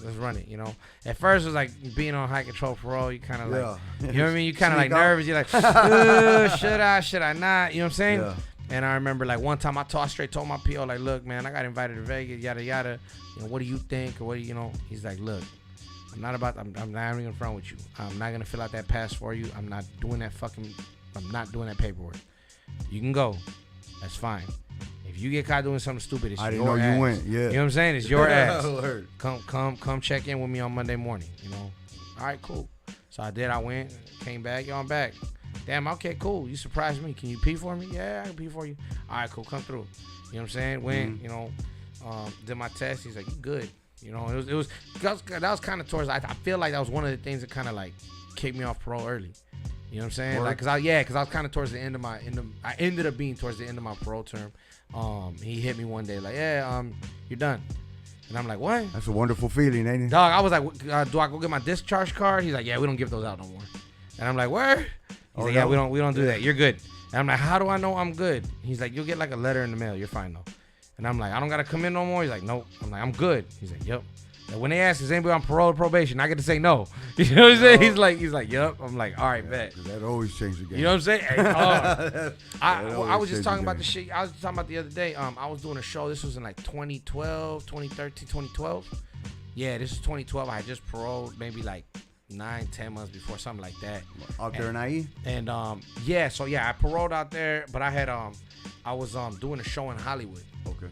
Let's run it, you know. At first it was like being on high control parole, you kind of like, you know what I mean? You kind of like nervous. You're like, should I not? You know what I'm saying? Yeah. And I remember like one time I straight told my PO like, look, man, I got invited to Vegas, yada yada. You know, what do you think? Or what do you know? He's like, look, I'm not even in front with you. I'm not gonna fill out that pass for you. I'm not doing that paperwork. You can go. That's fine. If you get caught doing something stupid, it's your ass. I didn't know you went. Yeah. You know what I'm saying? It's your ass. Come check in with me on Monday morning. You know. All right, cool. So I did. I went, came back. Yo, I'm back. Damn. Okay, cool. You surprised me. Can you pee for me? Yeah, I can pee for you. All right, cool. Come through. You know what I'm saying? Went. You know, did my test. He's like, you good. You know, that was kind of towards. I feel like that was one of the things that kind of like kicked me off parole early. You know what I'm saying? Like, cause I was kind of towards the end of I ended up being towards the end of my parole term. He hit me one day like, yeah, you're done. And I'm like, what? That's a wonderful feeling, ain't it? Dog, I was like, do I go get my discharge card? He's like, yeah, we don't give those out no more. And I'm like, where? He's like, yeah, we don't do that. You're good. And I'm like, how do I know I'm good? He's like, you'll get like a letter in the mail. You're fine though. And I'm like, I don't gotta come in no more. He's like, nope. I'm like, I'm good. He's like, yep. And when they ask, is anybody on parole or probation, I get to say no. You know what I'm saying? He's like, yep. I'm like, all right, bet. That always changed the game. You know what I'm saying? Hey, I was just talking about the shit. I was talking about the other day. I was doing a show. This was in like 2012, 2013, 2012. Yeah, this is 2012. I had just paroled maybe like 9-10 months before, something like that. Out there in IE? And yeah, so yeah, I paroled out there, but I was doing a show in Hollywood. Okay.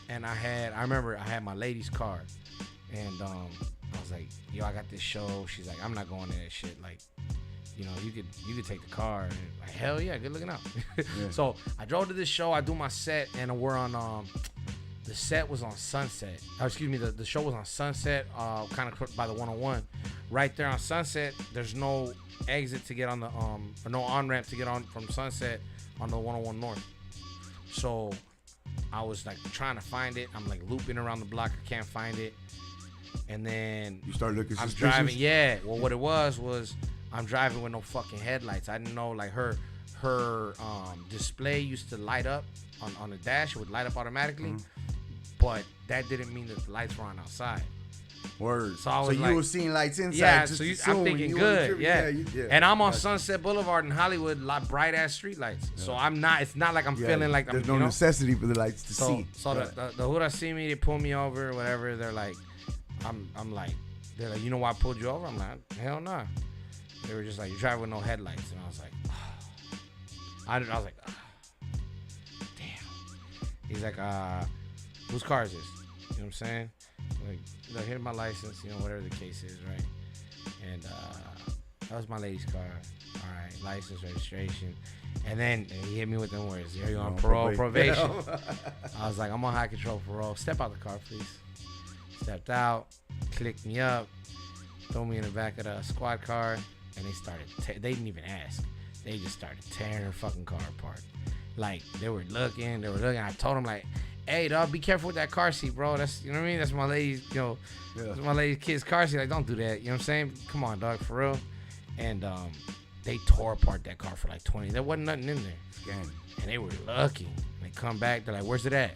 And I remember I had my lady's card. And I was like, yo, I got this show. She's like, I'm not going to that shit. Like, you know, you could take the car. And like, hell yeah, good looking out. Yeah. So I drove to this show. I do my set, and we're on. The set was on Sunset. Excuse me, the show was on Sunset, kind of by the 101. Right there on Sunset, there's no exit to get on the or no on ramp to get on from Sunset on the 101 North. So I was like trying to find it. I'm like looping around the block. I can't find it. And then you start looking suspicious? I'm driving, yeah. Well, what it was I'm driving with no fucking headlights. I didn't know, like, her display used to light up on the dash. It would light up automatically, but that didn't mean that the lights were on outside. Word. So I was so you like, were seeing lights inside. yeah, just so I'm assuming thinking you were good, tripping. yeah. Yeah. And I'm on Gotcha. Sunset Boulevard in Hollywood, like bright ass street lights. So I'm not. It's not like I'm Yeah, feeling like there's I'm. no you know? necessity for the lights to So see. so Right. the hood I see me, they pull me over, or whatever. They're like, I'm like, they're like, you know why I pulled you over? I'm like, hell nah. They were just like, you drive with no headlights, and I was like, I was like, damn. He's like, whose car is this? You know what I'm saying? Like, here's my license, you know, whatever the case is, right? And that was my lady's car. All right, license, registration. And then he hit me with them words. Are you on parole, probation? I was like, I'm on high control parole. Step out the car, please. Stepped out, clicked me up, threw me in the back of the squad car, and they started. They didn't even ask. They just started tearing her fucking car apart. Like, they were looking. I told them, like, hey, dog, be careful with that car seat, bro. That's, you know what I mean? That's my lady's, you know, that's my lady's kid's car seat. Like, don't do that. You know what I'm saying? Come on, dog, for real. And they tore apart that car for like 20. There wasn't nothing in there. Scanning. And they were lucky. They come back. They're like, where's it at?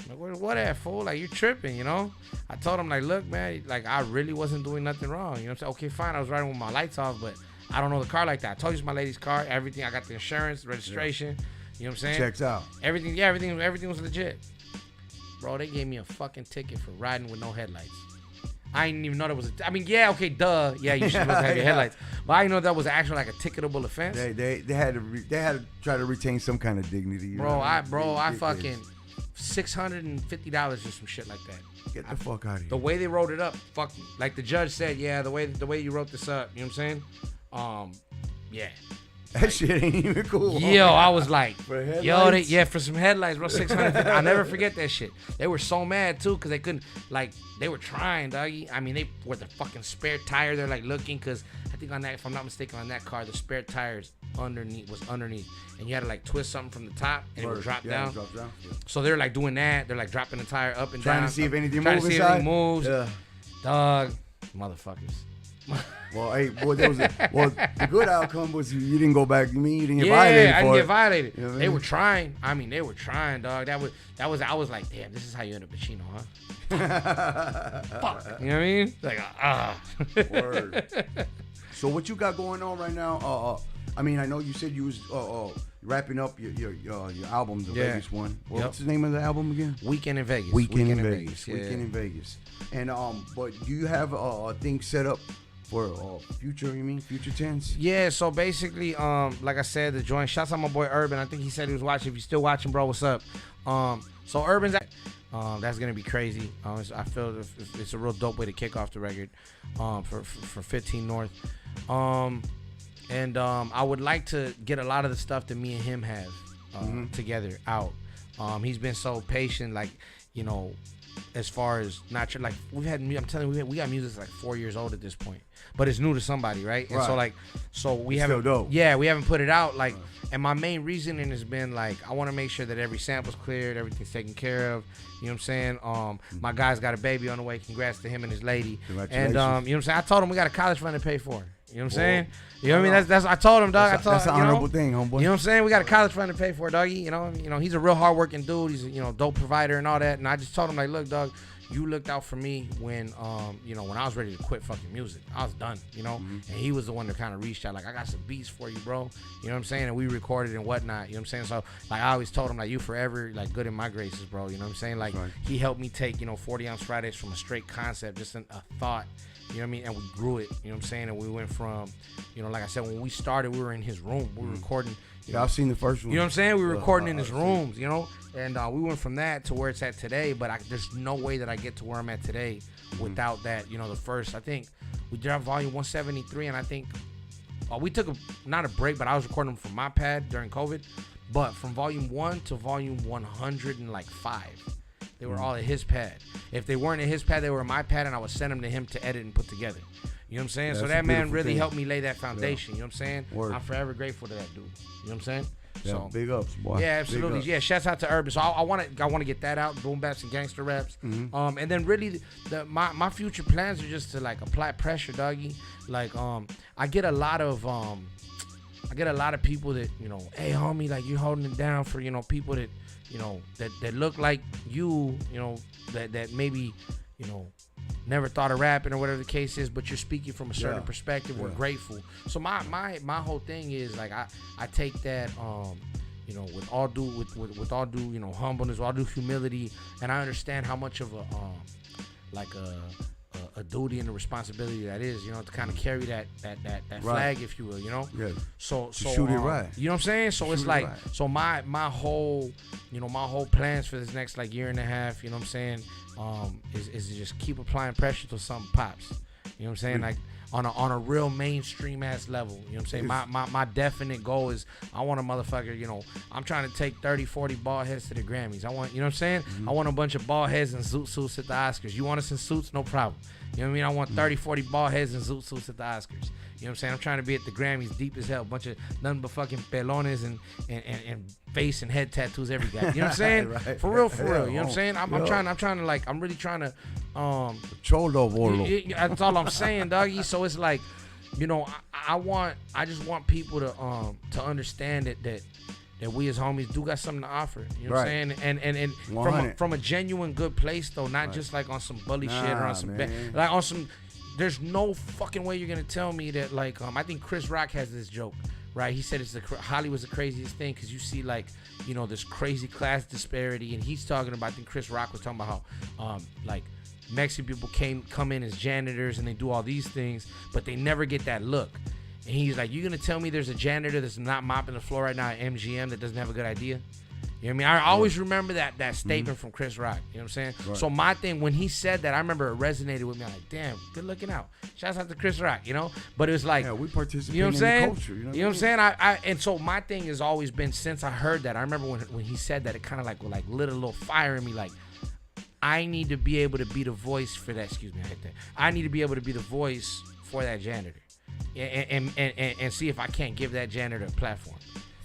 I'm like, what at, fool? Like, you're tripping, you know? I told them, like, look, man, like, I really wasn't doing nothing wrong. You know what I'm saying? Okay, fine. I was riding with my lights off, but I don't know the car like that. I told you it's my lady's car. Everything. I got the insurance, registration. You know what I'm saying? Checks out. Everything. Yeah, everything was legit. Bro, they gave me a fucking ticket for riding with no headlights. I didn't even know that was I mean, yeah, okay, duh. Yeah, you should have your headlights. But I didn't know that was actually like a ticketable offense. They had to try to retain some kind of dignity. You Bro, know? I fucking $650 or some shit like that. Get the fuck out of here. The way they wrote it up, fuck me. Like the judge said, yeah, the way you wrote this up, you know what I'm saying? Yeah. That shit ain't even cool. Yo, I was like, For headlights? for some headlights, bro, $650. I'll never forget that shit. They were so mad too, cause they couldn't, like, they were trying, doggy. I mean, they were the fucking spare tire. They're like looking, cause I think on that, if I'm not mistaken, on that car, the spare tires was underneath, and you had to like twist something from the top, and it would drop down. Drop down. Yeah. So they're like doing that. They're like dropping the tire up and Trying down, to see if anything trying moves to see inside? if anything moves. Yeah. Dog, motherfuckers. Well, hey, boy, the good outcome was you didn't go back. You mean you didn't get Yeah, violated I didn't for get it. violated. You know what I They mean? were trying. I mean, they were trying, dog. That was. I was like, damn, this is how you end up Pacino, huh? Fuck. You know what I mean? Like, Word. So what you got going on right now? I mean, I know you said you was wrapping up your album, the Yeah. Vegas one. Yep. What's the name of the album again? Weekend in Vegas. Weekend in Vegas. Yeah. Weekend in Vegas. And but do you have a thing set up for future? You mean future tense? Yeah, so basically, like I said, the joint. Shouts out my boy Urban. I think he said he was watching. If you're still watching, bro, what's up? So Urban's, that's gonna be crazy. I feel it's a real dope way to kick off the record, for 15 North. And I would like to get a lot of the stuff that me and him have together out. He's been so patient, like, you know, as far as not sure, like I'm telling you, we got music that's like 4 years old at this point, but it's new to somebody, right? And so we haven't, still dope. yeah, we haven't put it out, like, and my main reasoning has been like, I want to make sure that every sample's cleared, everything's taken care of. You know what I'm saying? My guy's got a baby on the way. Congrats to him and his lady. And you know what I'm saying? I told him we got a college fund to pay for. You know what I'm saying? You know what I mean? That's I told him, dog. That's an honorable thing, homeboy. You know what I'm saying? We got a college fund to pay for, doggy. You know, he's a real hardworking dude. He's a dope provider and all that. And I just told him, like, look, dog, you looked out for me when when I was ready to quit fucking music. I was done, and he was the one that kind of reached out, like, I got some beats for you, bro. You know what I'm saying? And we recorded and whatnot. You know what I'm saying? So, like, I always told him, like, you forever, like, good in my graces, bro. You know what I'm saying? Like, he helped me take 40-ounce Fridays from a straight concept, just a thought. You know what I mean? And we grew it, you know what I'm saying? And we went from, like I said, when we started, we were in his room. We were recording. Yeah, I've seen the first one. You know what I'm saying? We were recording in his rooms, And we went from that to where it's at today. But there's no way that I get to where I'm at today without that, the first. I think we dropped volume 173, and I think we took not a break, but I was recording them from my pad during COVID. But from volume 1 to volume 105. They were all at his pad. If they weren't at his pad, they were at my pad, and I would send them to him to edit and put together. You know what I'm saying? Yeah, so that's that a man beautiful really thing. helped me lay that foundation. You know what I'm saying? Word. I'm forever grateful to that dude. You know what I'm saying? Yeah, So big ups, boy. yeah, Big absolutely. ups. Yeah, shouts out to Urban. So I want to get that out, boom baps and gangster raps. And then really my future plans are just to like apply pressure, doggy. Like I get a lot of people that, hey homie, like you're holding it down for, people that, that look like you, that maybe, never thought of rapping or whatever the case is, but you're speaking from a certain perspective. We're Yeah. grateful. So my whole thing is like I take that you know, with all due you know, humbleness, with all due humility, and I understand how much of a duty and a responsibility that is, you know, to kind of carry that flag, if you will, you know. Yeah. So shoot it right. You know what I'm saying? So it's Shoot it like, right. so my whole, you know, my whole plans for this next like year and a half, you know what I'm saying, is to just keep applying pressure till something pops. You know what I'm saying? Like on a real mainstream ass level. You know what I'm saying? My definite goal is I want a motherfucker, you know, I'm trying to take 30, 40 bald heads to the Grammys. I want, you know what I'm saying? I want a bunch of bald heads and zoot suits at the Oscars. You want us in suits? No problem. You know what I mean? I want 30, 40 bald heads and zoot suits at the Oscars. You know what I'm saying? I'm trying to be at the Grammys deep as hell. Bunch of nothing but fucking pelones and face and head tattoos every guy. You know what I'm saying? Right. For real. You know what I'm Yeah. saying? I'm trying to like, I'm really trying to Cholo bolo. that's all I'm saying, doggy. So it's like, you know, I just want people to understand that we as homies do got something to offer. You know what I'm saying? And 100. from a genuine good place though, not just like on some bully shit or on some like on some. There's no fucking way you're gonna tell me that like I think Chris Rock has this joke, right? He said Hollywood's the craziest thing because you see like, you know, this crazy class disparity, and he's talking about, I think Chris Rock was talking about how like Mexican people come in as janitors and they do all these things, but they never get that look. And he's like, you gonna tell me there's a janitor that's not mopping the floor right now at MGM that doesn't have a good idea? You know what I mean? I always remember that statement from Chris Rock. You know what I'm saying? Right. So my thing, when he said that, I remember it resonated with me. I'm like, damn, good looking out. Shouts out to Chris Rock, you know? But it was like, Yeah, we participate you know what I'm saying? in the culture. You know what I'm saying? And so my thing has always been, since I heard that, I remember when he said that, it kind of like lit a little fire in me. Like, I need to be able to be the voice for that. Excuse me, I hit that. I need to be able to be the voice for that janitor, and see if I can't give that janitor a platform.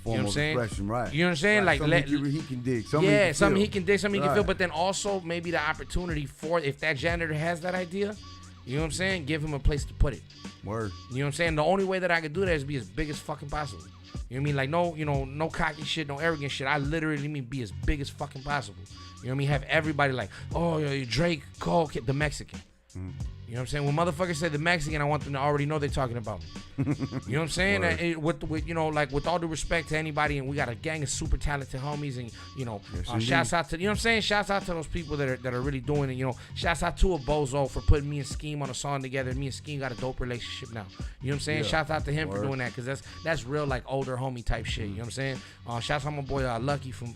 You know what I'm saying? Right. You know what I'm saying? Right. Like, something he can dig. Something he can dig, something he can feel. Right. But then also maybe the opportunity for, if that janitor has that idea, you know what I'm saying? Give him a place to put it. Word. You know what I'm saying? The only way that I could do that is be as big as fucking possible. You know what I mean? Like, no, you know, no cocky shit, no arrogant shit. I literally mean be as big as fucking possible. You know what I mean? Have everybody like, oh, Drake, Cole, the Mexican. You know what I'm saying? When motherfuckers say the Mexican, I want them to already know they're talking about me. You know what I'm saying? With you know, like, with all due respect to anybody, and we got a gang of super talented homies, and you know, shouts out to, you know what I'm saying? Shouts out to those people that are really doing it. You know, shouts out to a Bozo for putting me and Scheme on a song together. Me and Scheme got a dope relationship now. You know what I'm saying? Yeah. Shouts out to him for doing that, because that's real like older homie type shit. You know what I'm saying? Shouts out my boy Lucky from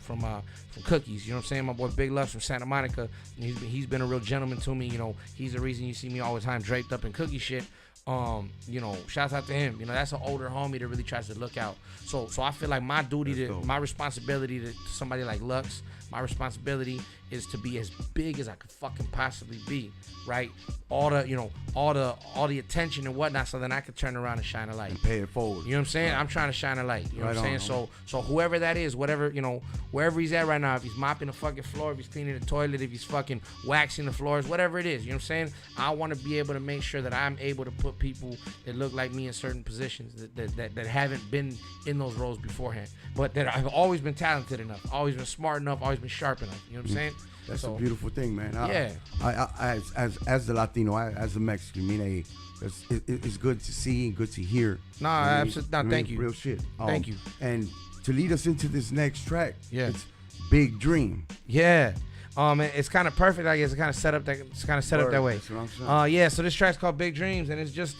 Cookies. You know what I'm saying? My boy Big Love from Santa Monica. He's been a real gentleman to me. You know, he's the reason you see me all the time draped up in cookie shit. You know, shouts out to him. You know, that's an older homie that really tries to look out. So I feel like my duty my responsibility to somebody like Lux, my responsibility is to be as big as I could fucking possibly be, right? All the attention and whatnot, so then I could turn around and shine a light. And pay it forward. You know what I'm saying? Right. I'm trying to shine a light. You know Right what I'm on, saying? So whoever that is, whatever, you know, wherever he's at right now, if he's mopping the fucking floor, if he's cleaning the toilet, if he's fucking waxing the floors, whatever it is, you know what I'm saying? I want to be able to make sure that I'm able to put people that look like me in certain positions that haven't been in those roles beforehand, but that I've always been talented enough, always been smart enough, always been sharp enough. You know what I'm saying? That's a beautiful thing, man. Yeah. I as the Latino, as a Mexican, I mean, it's good to see and good to hear. Nah, You know what I mean? absolutely. Nah, I mean, thank you. Real shit. Thank you. And to lead us into this next track, Yeah. it's Big Dream. Yeah. It's kind of perfect. I guess it's kind of set up that way. That's what I'm saying. Yeah. So this track's called Big Dreams, and it's just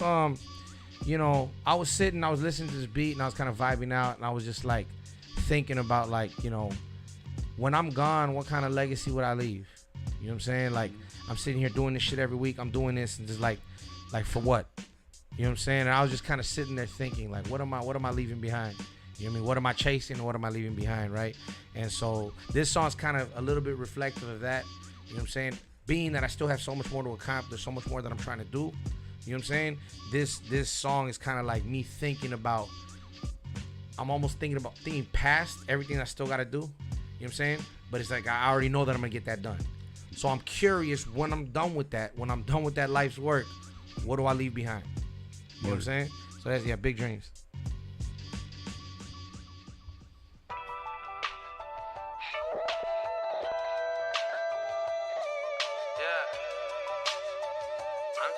you know, I was listening to this beat, and I was kind of vibing out, and I was just like thinking about, like, you know, when I'm gone, what kind of legacy would I leave? You know what I'm saying? Like, I'm sitting here doing this shit every week. I'm doing this, and just like for what? You know what I'm saying? And I was just kind of sitting there thinking, like, what am I leaving behind? You know what I mean? What am I chasing and what am I leaving behind, right? And so this song's kind of a little bit reflective of that. You know what I'm saying? Being that I still have so much more to accomplish, so much more that I'm trying to do. You know what I'm saying? This song is kind of like me thinking about, I'm almost thinking past everything I still got to do. You know what I'm saying? But it's like, I already know that I'm going to get that done. So I'm curious, when I'm done with that life's work, what do I leave behind? You know what I'm saying? So that's, Big Dreams.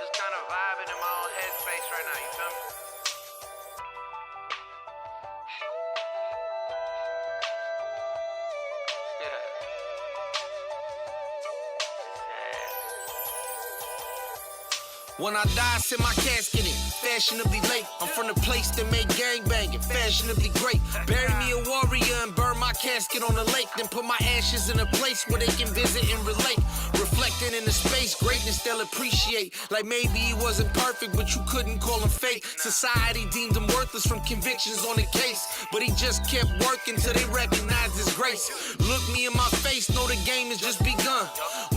just kind of vibing in my own headspace right now, you feel me? When I die, send my casket in, fashionably late. I'm from the place that made gangbanging, fashionably great. Bury me a warrior and burn my casket on the lake. Then put my ashes in a place where they can visit and relate. Reflecting in the space, greatness they'll appreciate. Like maybe he wasn't perfect, but you couldn't call him fake. Society deemed him worthless from convictions on the case. But he just kept working till they recognized his grace. Look me in my face, know the game has just begun.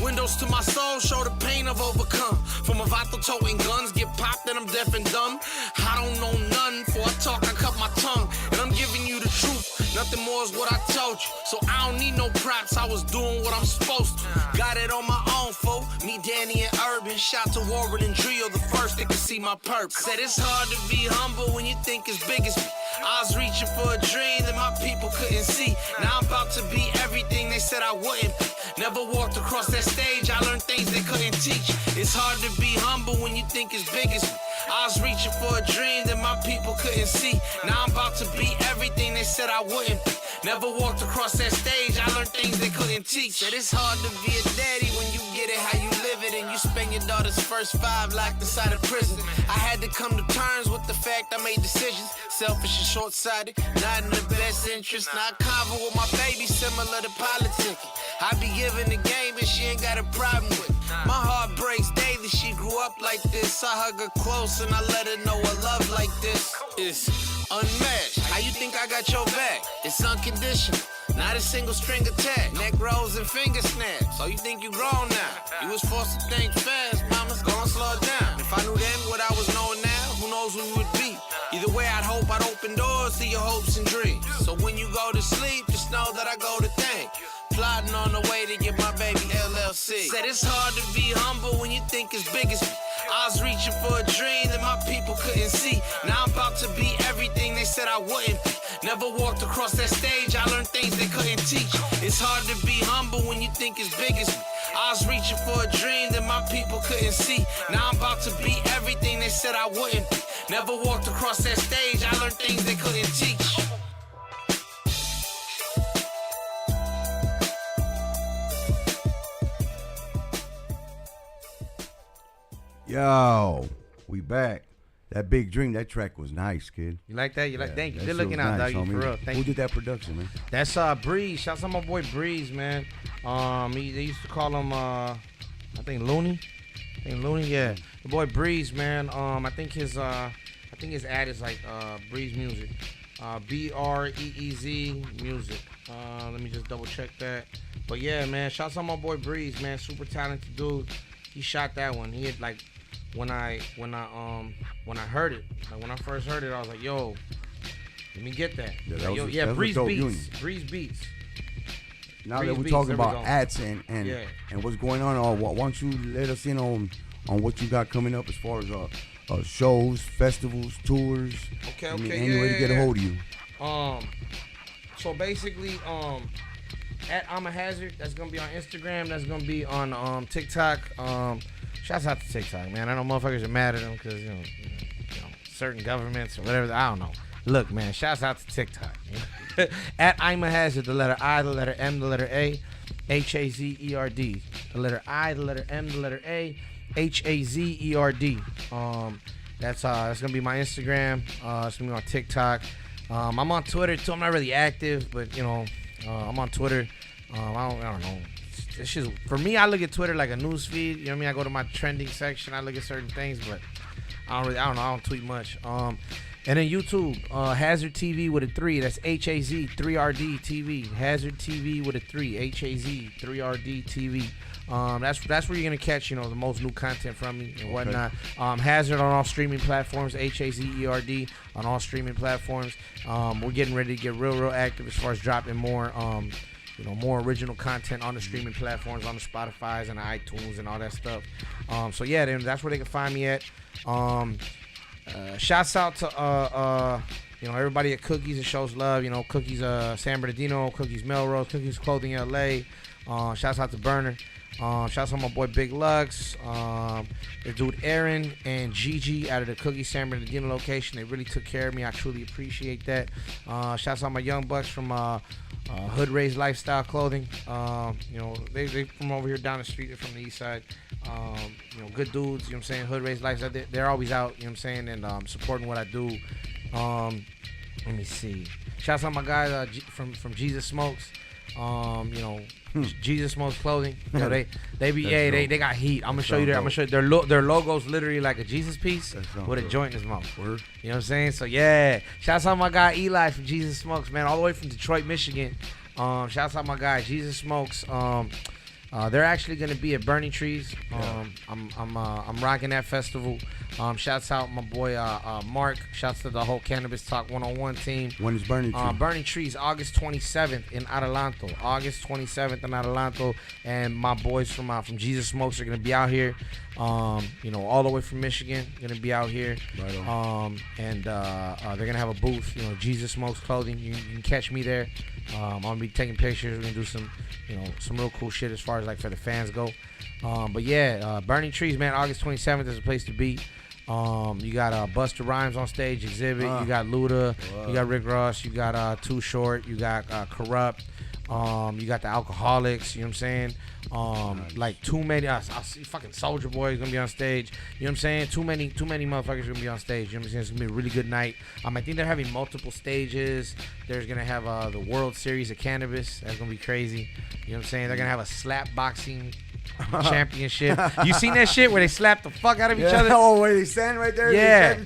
Windows to my soul show the pain I've overcome. From a vato toting guns, get popped and I'm deaf and dumb. I don't know none, before I talk I cut my tongue. And I'm giving you the truth, nothing more is what I told you. So I don't need no props, I was doing what I'm supposed to. Got it on my own, folk, me, Danny, and Urban. Shout to Warren and Drio, the first that can see my purpose. Said it's hard to be humble when you think as big as me. I was reaching for a dream that my people couldn't see. Now I'm about to be everything they said I wouldn't be. Never walked across that stage, I learned things they couldn't teach. It's hard to be humble when you think as big as me. I was reaching for a dream that my people couldn't see. Now I'm about to be everything they said I wouldn't be. Never walked across that stage, I learned things they couldn't teach. Said it's hard to be a daddy when you get it how you live it. And you spend your daughter's first 5 locked inside a prison. I had to come to terms with the fact I made decisions. Selfish and short-sighted, not in the best interest. Not convo with my baby, similar to politicking. I be giving the game and she ain't got a problem with it. My heart breaks daily, she grew up like this. I hug her close and I let her know a love like this is unmatched. How you think I got your back? It's unconditional, not a single string attack. Neck rolls and finger snaps, so you think you grown now. You was forced to think fast, mama's gonna slow down. If I knew then what I was knowing now, who knows who we would be. Either way, I'd hope I'd open doors to your hopes and dreams. So when you go to sleep, just know that I go to thank. Plotting on the way to get my baby LLC. Said it's hard to be humble when you think as big as me. I was reaching for a dream that my people couldn't see. Now I'm about to be everything they said I wouldn't be. Never walked across that stage, I learned things they couldn't teach. It's hard to be humble when you think as big as me. I was reaching for a dream that my people couldn't see. Now I'm about to be everything they said I wouldn't be. Never walked across that stage, I learned things they couldn't teach. Yo, we back. That Big Dream, that track was nice, kid. You like that? You like? Thank you. That Good shit looking was out, nice, dog. You homie. for real. Thank Who you. did that production, man? That's Breeze. Shouts out my boy Breeze, man. They used to call him I think Looney. Yeah. The boy Breeze, man. I think his ad is like Breeze Music. BREEZ Music. Let me just double check that. But yeah, man, shouts out my boy Breeze, man. Super talented dude. He shot that one. He had like when I heard it, like when I first heard it, I was like, yo, let me get that. Yeah, Breeze Beats. Union. Breeze Beats. Now Breeze that we're Beats, talking there we about go. ads and what's going on, why don't you let us in on what you got coming up as far as shows, festivals, tours. Okay, any way to get a hold of you. So basically, at I'm a Hazard, that's gonna be on Instagram, that's gonna be on TikTok. Shouts out to TikTok, man. I know motherfuckers are mad at them because you know certain governments or whatever. I don't know. Look, man, shouts out to TikTok. At I'm a Hazard, the letter I, the letter M, the letter A, HAZERD. The letter I, the letter M, the letter A, HAZERD. That's gonna be my Instagram. It's gonna be on TikTok. I'm on Twitter too. I'm not really active, but you know, I'm on Twitter. I don't know. It's just, for me, I look at Twitter like a news feed. You know what I mean? I go to my trending section. I look at certain things, but I don't tweet much. And then YouTube, Hazard TV with a 3. That's HAZ 3RD TV. Hazard TV with a 3. HAZ 3RD TV. That's where you're gonna catch the most new content from me and whatnot. Hazard on all streaming platforms. HAZERD on all streaming platforms. We're getting ready to get real active as far as dropping more more original content on the streaming platforms, on the Spotify's and the iTunes and all that stuff. So yeah, then that's where they can find me at. Shouts out to everybody at Cookies that shows love. Cookies San Bernardino, Cookies Melrose, Cookies Clothing LA. Shouts out to Burner. Shout out to my boy Big Lux, the dude Aaron and Gigi out of the Cookie San Bernardino location. They really took care of me. I truly appreciate that. Shout out to my young bucks from Hood Raised Lifestyle Clothing. They from over here down the street. They're from the east side. Good dudes. You know what I'm saying? Hood Raised Lifestyle. They're always out. You know what I'm saying? And supporting what I do. Let me see. Shout out to my guys from Jesus Smokes. Jesus Smokes Clothing. They got heat. I'm gonna show you their. I'm gonna show you their logo's literally like a Jesus piece with a joint in his mouth. Word. You know what I'm saying? So yeah, shouts out my guy Eli from Jesus Smokes, man, all the way from Detroit, Michigan. Shouts out my guy Jesus Smokes. They're actually gonna be at Burning Trees. I'm rocking that festival. Shouts out my boy Mark. Shouts to the whole Cannabis Talk 101 team. When is Burning Trees? Burning Trees, August 27th in Adelanto. August 27th in Adelanto, and my boys from Jesus Smokes are gonna be out here. All the way from Michigan, gonna be out here. Right on. They're gonna have a booth. Jesus Smokes Clothing. You can catch me there. I'm gonna be taking pictures. We're gonna do some real cool shit as far as like for the fans go. Burning Trees, man. August 27th is a place to be. You got Busta Rhymes on stage, Exhibit. You got Luda. You got Rick Ross. You got Too Short. You got Corrupt. You got the Alcoholics. You know what I'm saying? Like too many. I see fucking Soulja Boy is gonna be on stage. You know what I'm saying? Too many motherfuckers gonna be on stage. You know what I'm saying? It's gonna be a really good night. I think they're having multiple stages. There's gonna have the World Series of Cannabis. That's gonna be crazy. You know what I'm saying? They're gonna have a slap boxing championship. You seen that shit where they slap the fuck out of each other? Oh, where they stand right there? Yeah.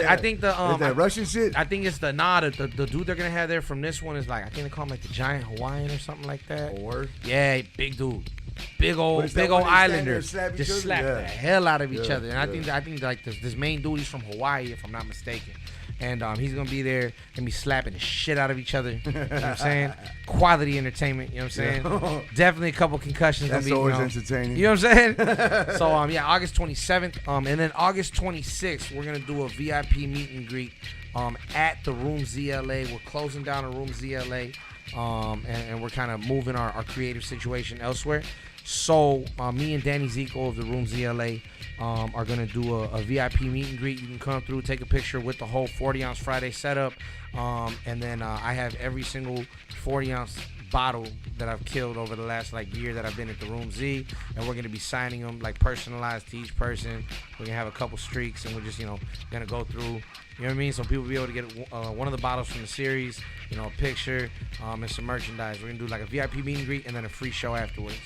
I think that Russian shit. I think it's the dude they're gonna have there from this one is like, I think they call him like the Giant Hawaiian or something like that. Yeah, big dude. Big old Islander. Just slap the hell out of each other. And I think like this main dude, he's from Hawaii, if I'm not mistaken. And he's gonna be there and be slapping the shit out of each other. You know what I'm saying? Quality entertainment. You know what I'm saying? Definitely a couple concussions. That's gonna be, always entertaining. You know what I'm saying? So August 27th. And then August 26th, we're gonna do a VIP meet and greet at the Room ZLA. We're closing down the Room ZLA. And we're kind of moving our creative situation elsewhere. So me and Danny Zico of the Room ZLA are going to do a VIP meet and greet. You can come through, take a picture with the whole 40-ounce Friday setup. And then I have every single 40-ounce bottle that I've killed over the last year that I've been at the Room Z, and we're going to be signing them personalized to each person. We're going to have a couple streaks, and we're just going to go through, you know what I mean, so people will be able to get one of the bottles from the series, a picture, and some merchandise. We're going to do a VIP meet and greet and then a free show afterwards.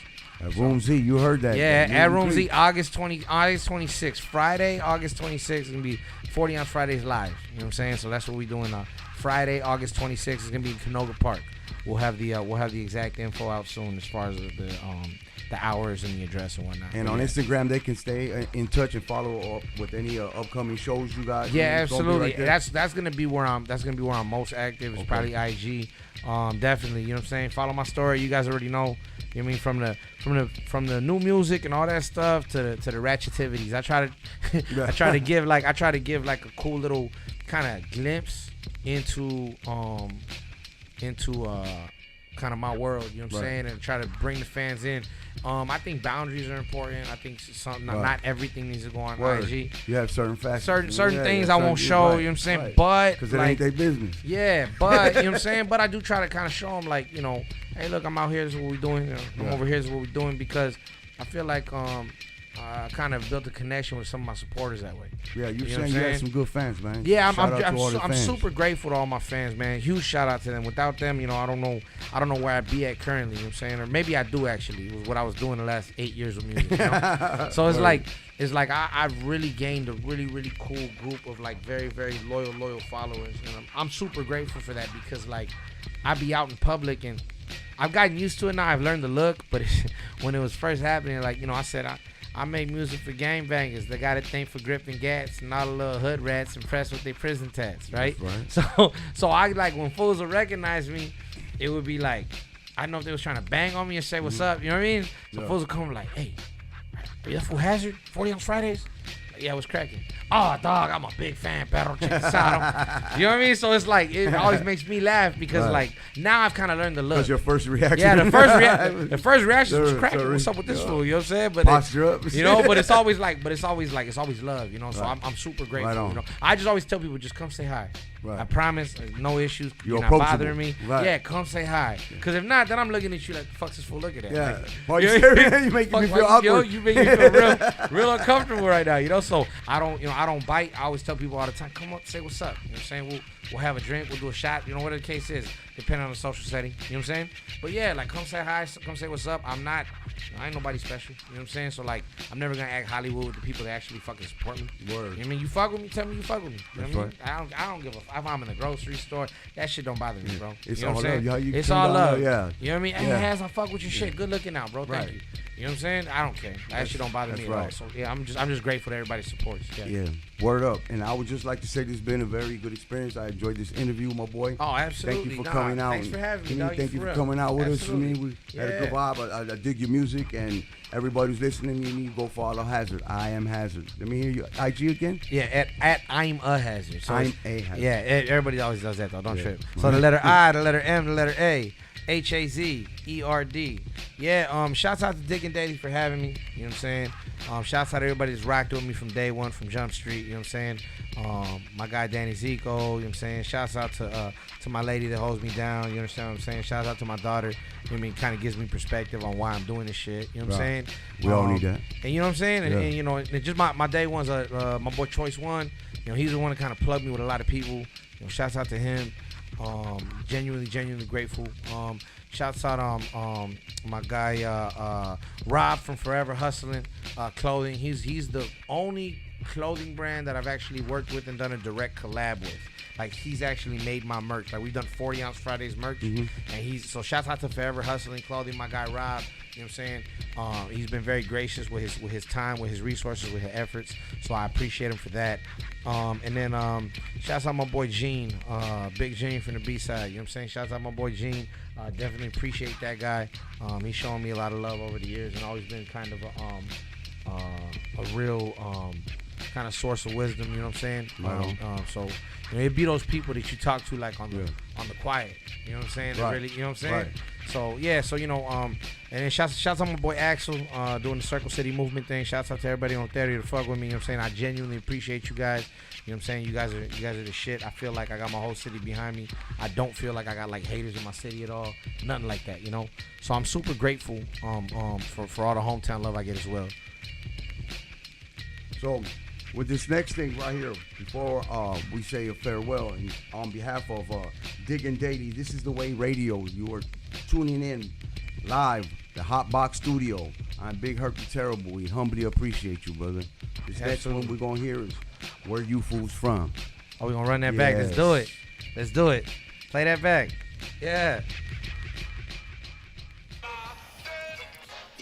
At Room Z, you heard that. Yeah, at Room Z, August 26th. Friday, August 26th is going to be 40-ounce Fridays live. You know what I'm saying? So that's what we're doing. Friday, August 26th is going to be in Canoga Park. We'll have the exact info out soon as far as the hours and the address and whatnot. And on Instagram, they can stay in touch and follow up with any upcoming shows you got. Yeah, absolutely. That's gonna be where I'm most active. It's probably IG. Definitely. You know what I'm saying? Follow my story. You guys already know. You know what I mean, from the new music and all that stuff to the ratchetivities. I try to give a cool little kind of glimpse into kind of my world, you know what I'm saying, and try to bring the fans in. I think boundaries are important. I think not everything needs to go on IG. You have certain facts. Certain things I won't show, you know what I'm saying? But because it ain't their business. Yeah, but you know what I'm saying? But I do try to kind of show them hey, look, I'm out here, this is what we're doing. I'm over here, this is what we're doing, because I feel like I kind of built a connection with some of my supporters that way. Yeah, you saying you had some good fans, man. Yeah, I'm super grateful to all my fans, man. Huge shout out to them. Without them, I don't know where I'd be at currently. You know what I'm saying? Or maybe I do actually. It was what I was doing the last 8 years of music. So it's like I've really gained a really, really cool group of very, very loyal followers, and I'm super grateful for that, because I be out in public and I've gotten used to it now. I've learned the look, but when it was first happening, I said I make music for gangbangers. They got a thing for gripping gats and all the little hood rats impressed with their prison tats, right? So I when fools would recognize me, it would be I don't know if they was trying to bang on me and say what's up, you know what I mean? So fools would come hey, are you that fool HAZERD? 40-ounce Fridays? Yeah, it was cracking. Oh, dog, I'm a big fan, pero check this out. You know what I mean? So it's like, it always makes me laugh because, like, now I've kind of learned to look. Because your first reaction. Yeah, the first reaction was cracking. What's up with this fool? You know what I'm saying? But posture up. You know, but it's always love, you know? So I'm super grateful, Right, you know? I just always tell people, just come say hi. Right. I promise, no issues. You're not bothering me. Right. Yeah, come say hi. Because if not, then I'm looking at you like, the fuck's this fool looking at? Yeah. Like, You making me feel awkward. You make me feel real uncomfortable right now, you know? So I don't bite. I always tell people all the time, come up, say what's up. You know what I'm saying? We'll have a drink, we'll do a shot, you know, whatever the case is, depending on the social setting. You know what I'm saying? But yeah, like, come say hi, come say what's up. I ain't nobody special. You know what I'm saying? So, like, I'm never gonna act Hollywood with the people that actually fucking support me. Word. You know what I mean? You fuck with me, tell me you fuck with me. You know That's what I mean? I don't give a fuck. If I'm in a grocery store, that shit don't bother me, bro. It's you know all what I'm saying? love. It's all love. Yeah. You know what I mean? Hey, Yeah. Haz, I fuck with your shit. Good looking out, bro. Thank Right. you. You know what I'm saying? I don't care. That shit don't bother me at all. right. So yeah, I'm just grateful that everybody supports. Yeah, word up. And I would just like to say this has been a very good experience. I enjoyed this interview, my boy. Oh, absolutely. Thank you for coming out. Thanks for having me, dog. Thank you For for real. coming out with Absolutely. us. We had a good vibe. I dig your music, and everybody who's listening, you need to go follow Hazard. I am Hazard. Let me hear you. IG again? Yeah, at I'm a hazard. So I'm a Hazard. Yeah, everybody always does that though. Don't trip. So the letter I, the letter M, the letter A, HAZERD. Yeah, shouts out to Dick and Daly for having me. You know what I'm saying? Shouts out to everybody that's rocked with me from day one, from Jump Street. You know what I'm saying? My guy Danny Zico. You know what I'm saying? Shouts out to my lady that holds me down. You understand what I'm saying? Shouts out to my daughter. You know what I mean? Kind of gives me perspective on why I'm doing this shit. You know what I'm saying? We all need that. And you know what I'm saying? Yeah. And you know, and just my day ones. My boy Choice One. You know, he's the one that kind of plugged me with a lot of people. You know, shouts out to him. Genuinely grateful. Shouts out my guy Rob from Forever Hustling Clothing. He's the only clothing brand that I've actually worked with and done a direct collab with. Like, he's actually made my merch. Like, we've done 40 Ounce Fridays merch. And so shouts out to Forever Hustling Clothing, my guy Rob. You know what I'm saying? He's been very gracious with his time, with his resources, with his efforts. So I appreciate him for that. And then shouts out my boy Gene, Big Gene from the B-side. You know what I'm saying? Shouts out my boy Gene. Definitely appreciate that guy. He's shown me a lot of love over the years and always been kind of a real kind of source of wisdom. You know what I'm saying? So you know, it'd be those people that you talk to like on the quiet. You know what I'm saying? That really, you know what I'm saying? Right. So yeah, so you know, and then shouts out my boy Axel doing the Circle City movement thing. Shouts out to everybody on 30 to fuck with me. You know what I'm saying? I genuinely appreciate you guys. You know what I'm saying? You guys are the shit. I feel like I got my whole city behind me. I don't feel like I got like haters in my city at all. Nothing like that, you know? So I'm super grateful for all the hometown love I get as well. So, with this next thing right here, before we say a farewell, and on behalf of Dig and Daly, this is the Way Radio. You are tuning in live, the Hot Box Studio. I'm Big Herky Terrible. We humbly appreciate you, brother. This next one we're gonna hear is Where You Fools From. Oh, we gonna run that back. Let's do it. Let's do it. Play that back. Yeah.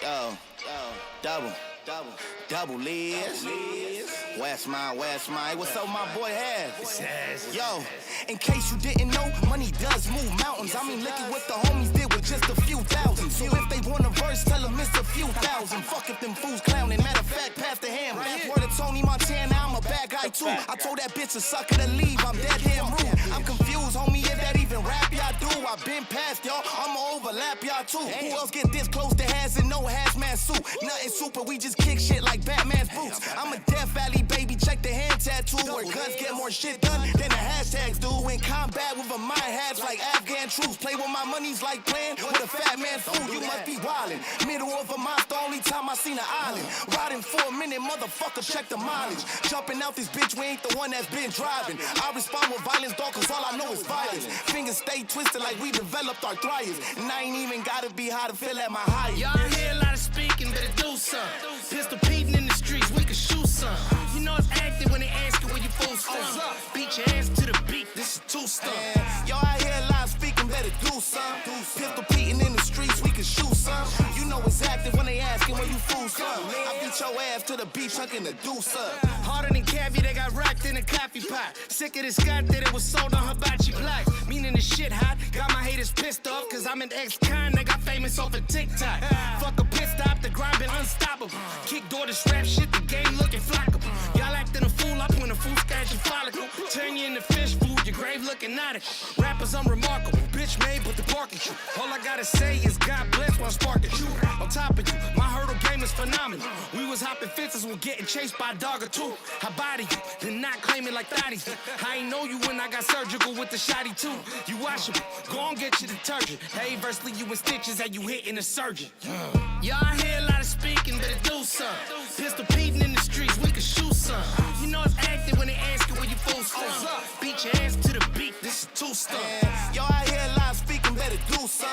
Yo, double Liz. West my, what's up, my boy Haz? Yo, in case you didn't know, money does move mountains. I mean, look at what the homies did with just a few thousand. So if they want a verse, tell them it's a few thousand. Fuck if them fools clowning. Matter of fact, pass the ham. Word to Tony Montana, I'm a bad guy too. I told that bitch to suck her to leave. I'm dead damn rude. I'm confused, homie, if that even rap y'all do. I've been past y'all, I'ma overlap y'all too. Who else get this close to Haz and no hazmat suit? Nothing super, we just kick shit like Batman's boots. I'm a Death Valley baby, check the hand tattoo. Where guns get more shit done than the hashtags do. In combat with a mind hats like Afghan troops. Play with my money's like playing with a fat man food. You must be wildin'. Middle of a monster, only time I seen an island. Riding for a minute, motherfucker, check the mileage. Jumping out this bitch, we ain't the one that's been driving. I respond with violence, dog, cause all I know is violence. Fingers stay twisted like we developed arthritis. And I ain't even gotta be high to feel at my highest. Y'all hear a lot of speaking, better do something. Pistol beating in the streets, we can shoot some. You know it's active when they ask you where you fools from. Beat your ass to the beat, this is two stuff. Y'all I hear a lot of speaking, better do some. Pistol beating in the streets, we can shoot some. You know it's active when they asking where you fools from. I beat your ass to the beat, chunking the deuce up. Harder than caviar that got rocked in a coffee pot. Sick of this Scott that it was sold on hibachi black. Meaning the shit hot, got my haters pissed off. Cause I'm an ex-con that got famous off of TikTok. Fuck a pit stop, the grind been unstoppable. Kick door to strap shit, the game looking flockable. Y'all turn you into fish food, your grave looking at it. Rappers unremarkable, bitch made but the parking you. All I gotta say is God bless while I'm sparking you. On top of you, my hurdle game is phenomenal. We was hopping fences when getting chased by a dog or two. I body you, then not claiming like thotties. I ain't know you when I got surgical with the shotty too. You washable, go on get your detergent. Hey, versely you in stitches, how you hitting a surgeon. Y'all hear a lot of speaking, better do some. Pistol beating in the streets, we can shoot some. You know it's active when they ask you where you fools from. Beat your ass to the beat, this is two-step. Yo, I hear a lot speaking, better do some.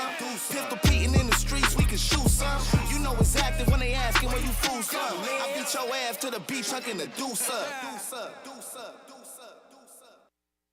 Pistol beating in the streets, we can shoot some. You know it's active when they asking where you fools from. I beat your ass to the beat, chucking the deuce up.